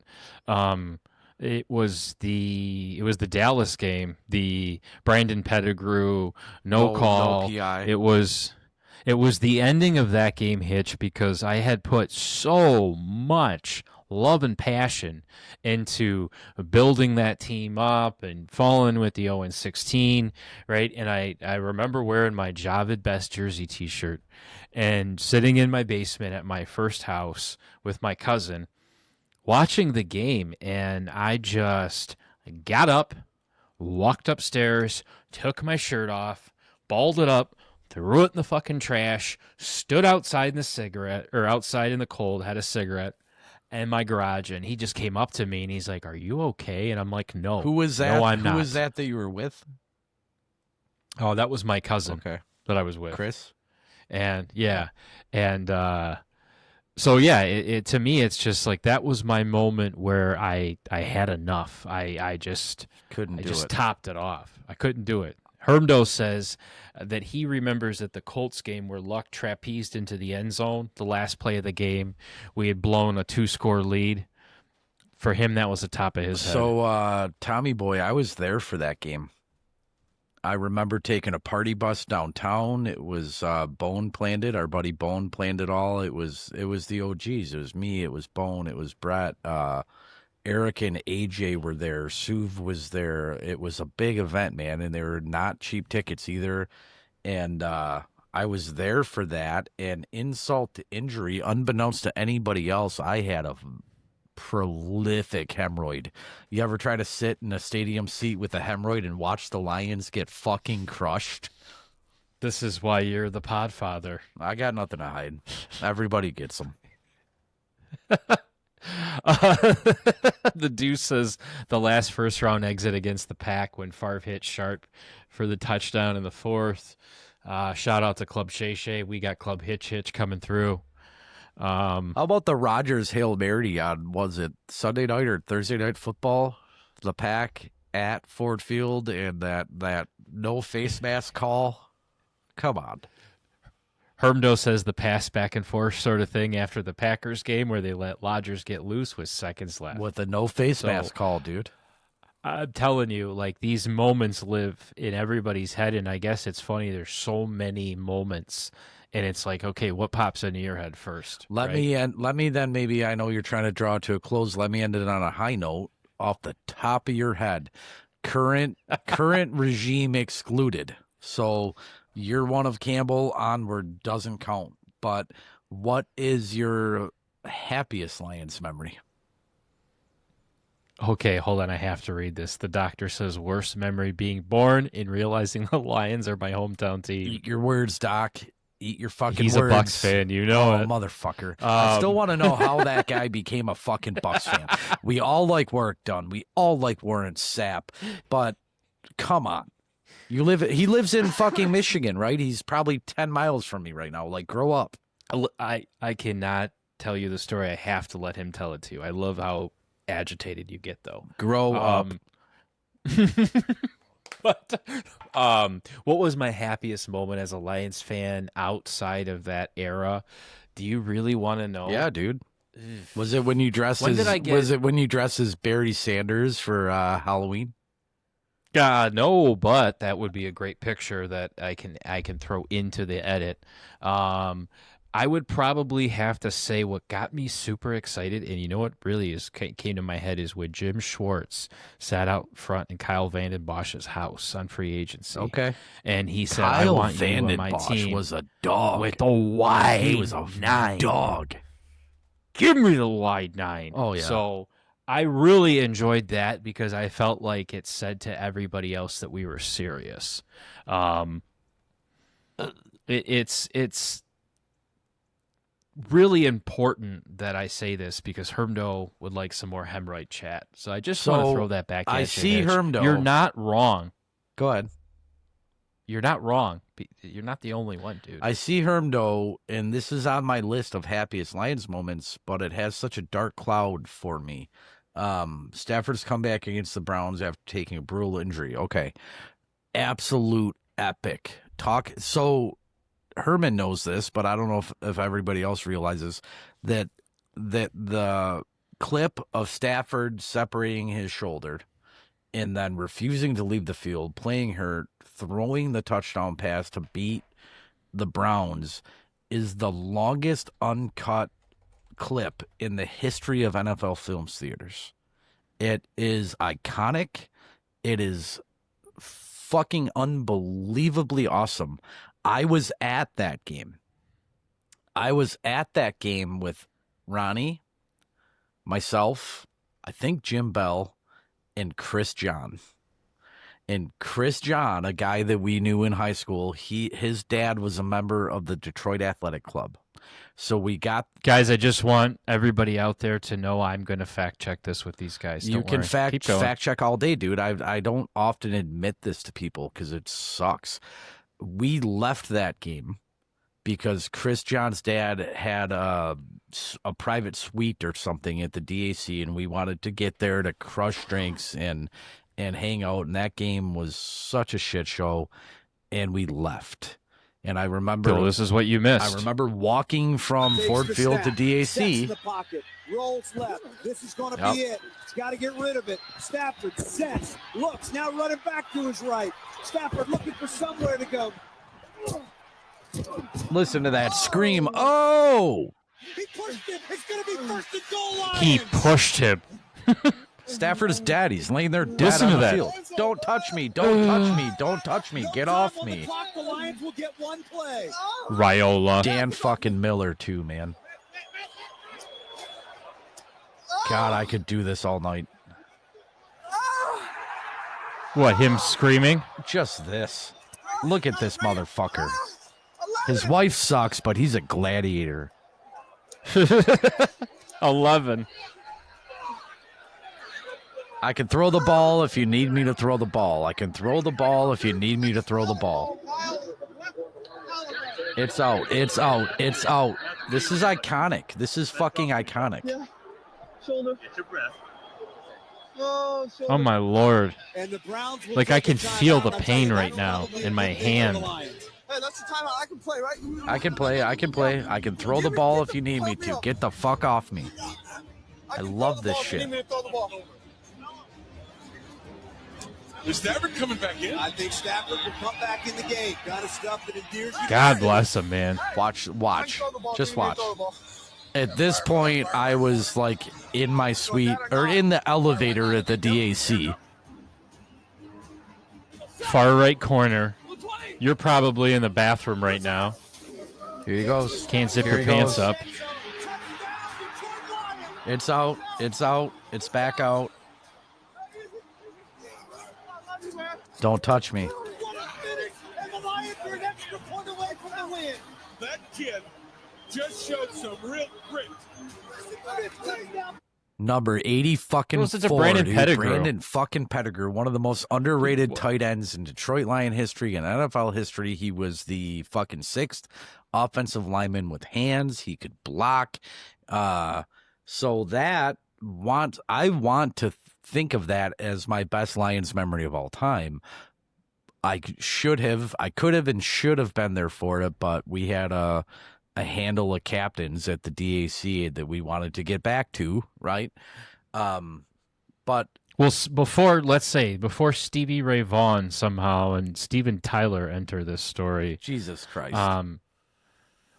it was the Dallas game, the Brandon Pettigrew no call. No PI. It was the ending of that game, Hitch, because I had put so much love and passion into building that team up and falling with the 0-16, right? And I remember wearing my Javid Best jersey t-shirt and sitting in my basement at my first house with my cousin watching the game, and I just got up, walked upstairs, took my shirt off, balled it up, threw it in the fucking trash, stood outside in outside in the cold, had a cigarette in my garage, and he just came up to me and he's like, "Are you okay?" And I'm like, "No." Who was that? No, I'm not. Who was that you were with? Oh, that was my cousin Okay. that I was with. Chris? And yeah. And so yeah, it to me it's just like that was my moment where I had enough. I just Couldn't do it. topped it off. I couldn't do it. Hermdo says that he remembers at the Colts game where Luck trapezed into the end zone, the last play of the game. We had blown a 2-score lead. For him, that was the top of his head. So, Tommy boy, I was there for that game. I remember taking a party bus downtown. It was Bone planned it. Our buddy Bone planned it all. It was the OGs. It was me. It was Bone. It was Brett. Eric and AJ were there. Suv was there. It was a big event, man, and they were not cheap tickets either. And I was there for that. And insult to injury, unbeknownst to anybody else, I had a prolific hemorrhoid. You ever try to sit in a stadium seat with a hemorrhoid and watch the Lions get fucking crushed? This is why you're the podfather. I got nothing to hide. Everybody gets them. The Deuce says the last first-round exit against the Pack when Favre hit Sharp for the touchdown in the fourth. Shout out to Club Shay Shay. We got Club Hitch coming through. How about the Rodgers Hail Mary on, was it Sunday night or Thursday night football? The Pack at Ford Field and that no face mask call. Come on. Hermdo says the pass back and forth sort of thing after the Packers game where they let Rodgers get loose with seconds left. With a no face mask call, dude. I'm telling you, like, these moments live in everybody's head, and I guess it's funny. There's so many moments, and it's like, okay, what pops into your head first? Let me then, maybe, I know you're trying to draw it to a close. Let me end it on a high note off the top of your head. Current regime excluded. So year one of Campbell onward doesn't count. But what is your happiest Lions memory? Okay, hold on. I have to read this. The doctor says worst memory being born and realizing the Lions are my hometown team. Eat your words, Doc. Eat your fucking He's words. a Bucks fan, you know it. Motherfucker. I still want to know how that guy became a fucking Bucks fan. We all like work done. We all like Warren Sapp. But come on. He lives in fucking Michigan, right? He's probably 10 miles from me right now. Like, grow up. I cannot tell you the story. I have to let him tell it to you. I love how agitated you get, though. Grow up. But what was my happiest moment as a Lions fan outside of that era? Do you really want to know? Yeah, dude. Was it when you dressed as Barry Sanders for Halloween? No, but that would be a great picture that I can throw into the edit. I would probably have to say what got me super excited, and you know what really came to my head is when Jim Schwartz sat out front in Kyle Vanden Bosch's house on free agency. Okay. And he said, I want you on my team. Was a dog. With the wide He was a 9. dog. Give me the wide 9. Oh, yeah. So I really enjoyed that because I felt like it said to everybody else that we were serious. It's really important that I say this because Hermdo would like some more hemorrhoid chat. So I just want to throw that back at you. I see Hitch. Hermdo. You're not wrong. Go ahead. You're not wrong. You're not the only one, dude. I see Hermdo, and this is on my list of happiest Lions moments, but it has such a dark cloud for me. Stafford's comeback against the Browns after taking a brutal injury. Okay. Absolute epic. So Herman knows this, but I don't know if everybody else realizes that the clip of Stafford separating his shoulder and then refusing to leave the field, playing hurt, throwing the touchdown pass to beat the Browns is the longest uncut clip in the history of NFL Films theaters. It is iconic. It is fucking unbelievably awesome. I was at that game. I was at that game with Ronnie, myself, I think Jim Bell, and Chris John. And Chris John, a guy that we knew in high school, his dad was a member of the Detroit Athletic Club. So we got Guys, I just want everybody out there to know I'm going to fact check this with these guys. you Don't can worry. fact Keep going. check all day, dude. I don't often admit this to people because it sucks. We left that game because Chris John's dad had a private suite or something at the DAC, and we wanted to get there to crush drinks and hang out. And that game was such a shit show, and we left. And I remember Bill, this is what you missed. I remember walking from Ford Field to DAC. The pocket, rolls left. This is going to be it. He's got to get rid of it. Stafford sets, looks, now running back to his right. Stafford looking for somewhere to go. Listen to that scream. Oh! He pushed it. It's going to be first and goal line. He pushed him. Stafford is dead. He's laying there dead Listen on to the that. field. Don't touch me. Don't touch me. Don't touch me. No Get time off on the me. clock. The Lions will get one play. Raiola. Dan fucking Miller, too, man. God, I could do this all night. What, him screaming? Just this. Look at this motherfucker. His wife sucks, but he's a gladiator. 11. I can throw the ball if you need me to throw the ball. I can throw the ball if you need me to throw the ball. It's out. It's out. It's out. This is iconic. This is fucking iconic. Yeah. Shoulder. Get your breath. Oh, Oh, my Lord. and the Browns will Like, I take can a timeout. feel the I'll tell pain you, right that'll now probably in my be the hand. Lions. Hey, that's the timeout. I can play, right? I can play. I can play. I can throw the ball if you need me to. Get the fuck off me. I love this shit. Is Stafford coming back in? I think Stafford will come back in the game. Got stuff that endears you. God bless him, man. Watch. Just watch. At this point, I was like in my suite or in the elevator at the DAC. Far right corner. You're probably in the bathroom right now. Here he goes. Can't zip Here your he pants goes. up. It's out. It's out. It's back out. Don't touch me. That kid just showed some real grit. Number 80 fucking Well, it's a 4, Brandon dude. Pettigrew. Brandon fucking Pettigrew, one of the most underrated tight ends in Detroit Lion history and NFL history. He was the fucking 6th offensive lineman with hands. He could block. So that I want to think of that as my best Lions memory of all time. I could have and should have been there for it, but we had a handle of captains at the DAC that we wanted to get back to, right? But Well, before Stevie Ray Vaughan somehow and Steven Tyler enter this story, Jesus Christ.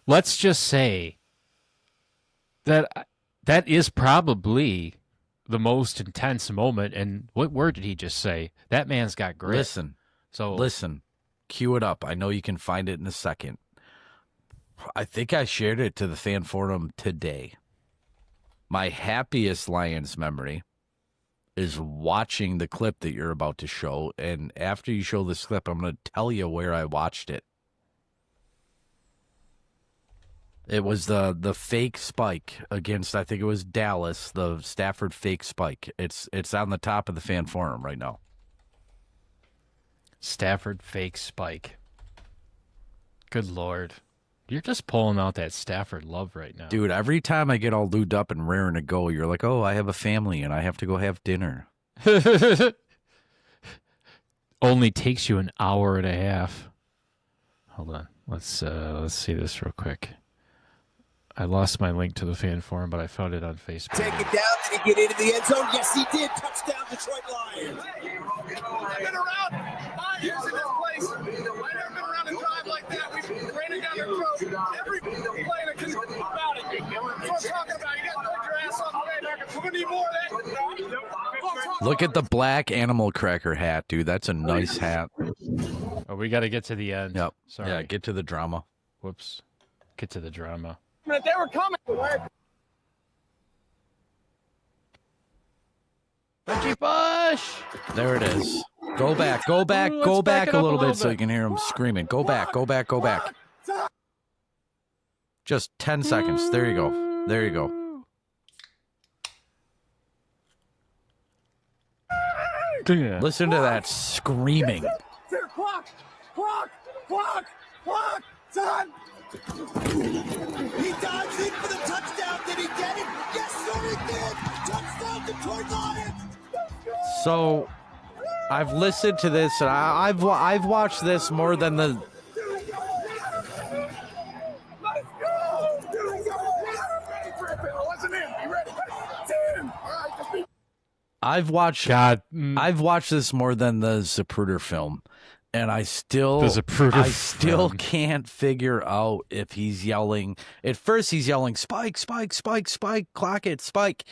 let's just say that is probably the most intense moment. And what word did he just say? That man's got grit. Listen, cue it up. I know you can find it in a second. I think I shared it to the fan forum today. My happiest Lions memory is watching the clip that you're about to show. And after you show this clip, I'm going to tell you where I watched it. It was the fake spike against, I think it was Dallas, the Stafford fake spike. It's on the top of the fan forum right now. Stafford fake spike. Good Lord. You're just pulling out that Stafford love right now. Dude, every time I get all lubed up and raring to go, you're like, oh, I have a family and I have to go have dinner. Only takes you an hour and a half. Hold on. Let's see this real quick. I lost my link to the fan forum, but I found it on Facebook. Take it down. Did he get into the end zone? Yes, he did. Touchdown, Detroit Lions. I've been around 5 years in this place. I've never been around a drive like that. We ran it down their throat. Every play that can about it. That's what I'm talking about. You got to put your ass off the way back. We're going to need more of that. Look at the black animal cracker hat, dude. That's a nice hat. Oh, we got to get to the end. Yep. Sorry. Yeah, get to the drama. Whoops. Get to the drama. They were coming. Reggie Bush. There it is. Go back. Go back. Ooh, Go let's back back it a up little a little bit so you bit. can hear him screaming. Go back. Go back. Go back. Just 10 seconds. There you go. There you go. Yeah. Listen to that screaming. Clock, son. He dives in for the touchdown. Did he get it? Yes, sir, he did. Touchdown, Detroit Lions. So I've listened to this and I've watched this more than the I've watched this more than the Zapruder film, and I still can't figure out if he's yelling. At first, he's yelling spike, spike, spike, spike, clock it, spike.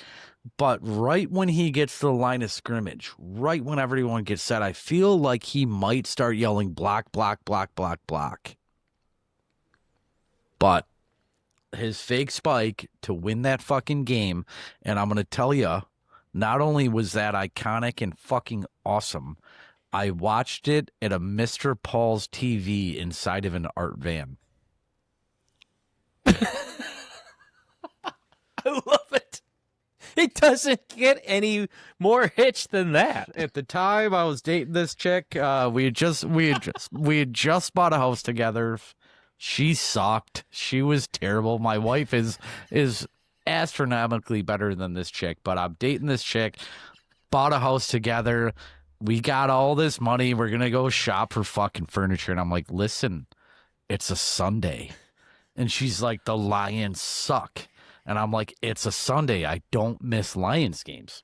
But right when he gets to the line of scrimmage, right when everyone gets set, I feel like he might start yelling block, block, block, block, block. But his fake spike to win that fucking game, and I'm going to tell you, not only was that iconic and fucking awesome, I watched it at a Mr. Paul's TV inside of an art van. I love it. It doesn't get any more hitch than that. At the time I was dating this chick, we had just bought a house together. She sucked. She was terrible. My wife is astronomically better than this chick, but I'm dating this chick, bought a house together, we got all this money, we're gonna go shop for fucking furniture, and I'm like, listen, it's a Sunday. And she's like, the Lions suck. And I'm like, it's a Sunday, I don't miss Lions games.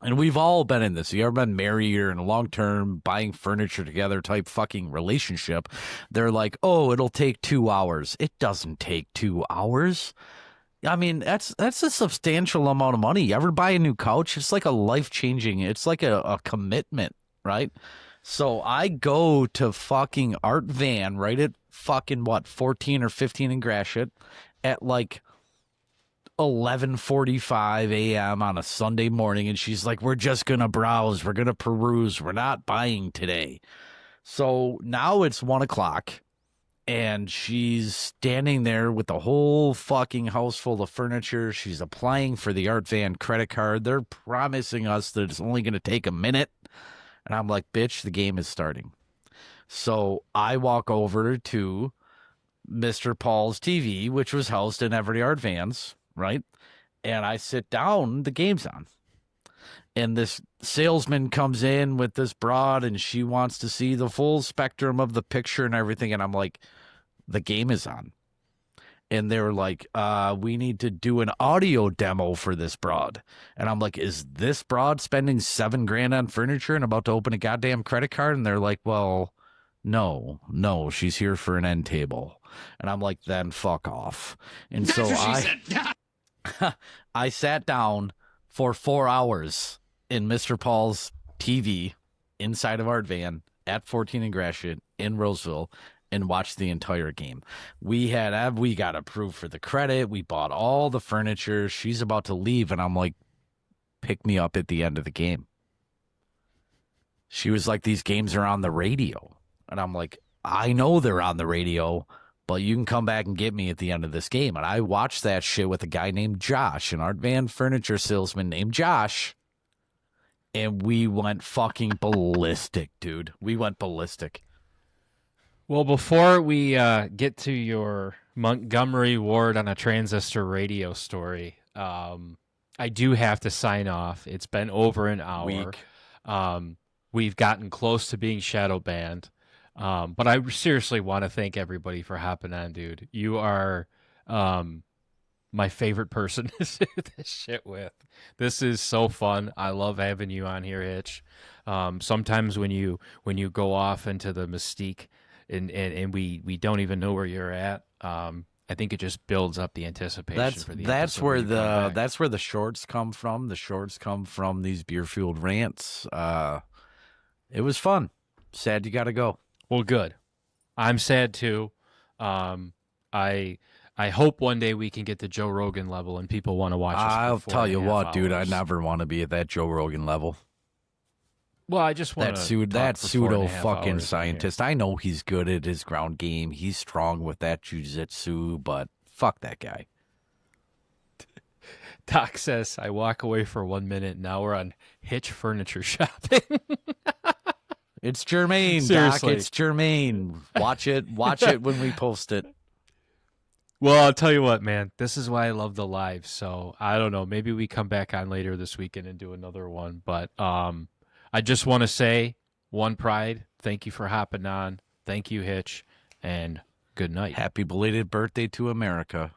And we've all been in this. You ever been married or in a long-term buying furniture together type fucking relationship? They're like, oh, it'll take 2 hours. It doesn't take 2 hours. I mean, that's a substantial amount of money. You ever buy a new couch? It's like a life-changing, it's like a commitment, right? So I go to fucking Art Van right at fucking, 14 or 15 in Gratiot at like 11:45 a.m. on a Sunday morning, and she's like, we're just going to browse, we're going to peruse, we're not buying today. So now it's 1 o'clock. And she's standing there with the whole fucking house full of furniture. She's applying for the Art Van credit card. They're promising us that it's only going to take a minute. And I'm like, bitch, the game is starting. So I walk over to Mr. Paul's TV, which was housed in every Art Vans, right? And I sit down, the game's on. And this salesman comes in with this broad, and she wants to see the full spectrum of the picture and everything. And I'm like, the game is on. And they were like, we need to do an audio demo for this broad. And I'm like, is this broad spending $7,000 on furniture and about to open a goddamn credit card? And they're like, well, no, she's here for an end table. And I'm like, then fuck off. And so I sat down for 4 hours in Mr. Paul's TV inside of Art Van at 14 and Gratiot in Roseville and watched the entire game. We got approved for the credit. We bought all the furniture. She's about to leave, and I'm like, pick me up at the end of the game. She was like, these games are on the radio. And I'm like, I know they're on the radio, but you can come back and get me at the end of this game. And I watched that shit with a guy named Josh, an Art Van furniture salesman named Josh. And we went fucking ballistic, dude. We went ballistic. Well, before we get to your Montgomery Ward on a transistor radio story, I do have to sign off. It's been over an hour. We've gotten close to being shadow banned. But I seriously want to thank everybody for hopping on, dude. You are my favorite person to do this shit with. This is so fun. I love having you on here, Hitch. Sometimes when you go off into the mystique and we don't even know where you're at, I think it just builds up the anticipation for the that's episode where when you come back. that's where the shorts come from. The shorts come from these beer-fueled rants. It was fun. Sad you got to go. Well, good. I'm sad too. I I hope one day we can get to Joe Rogan level and people want to watch us. I'll for tell you 4.5 what, dude, I hours. never want to be at that Joe Rogan level. Well, I just want That pseudo fucking hours scientist. I know he's good at his ground game. He's strong with that jiu-jitsu, but fuck that guy. Doc says, I walk away for 1 minute. Now we're on Hitch Furniture Shopping. It's Jermaine, Seriously. Doc. It's Jermaine. Watch it when we post it. Well, I'll tell you what, man. This is why I love the live. So I don't know. Maybe we come back on later this weekend and do another one. But I just want to say, One Pride, thank you for hopping on. Thank you, Hitch, and good night. Happy belated birthday to America.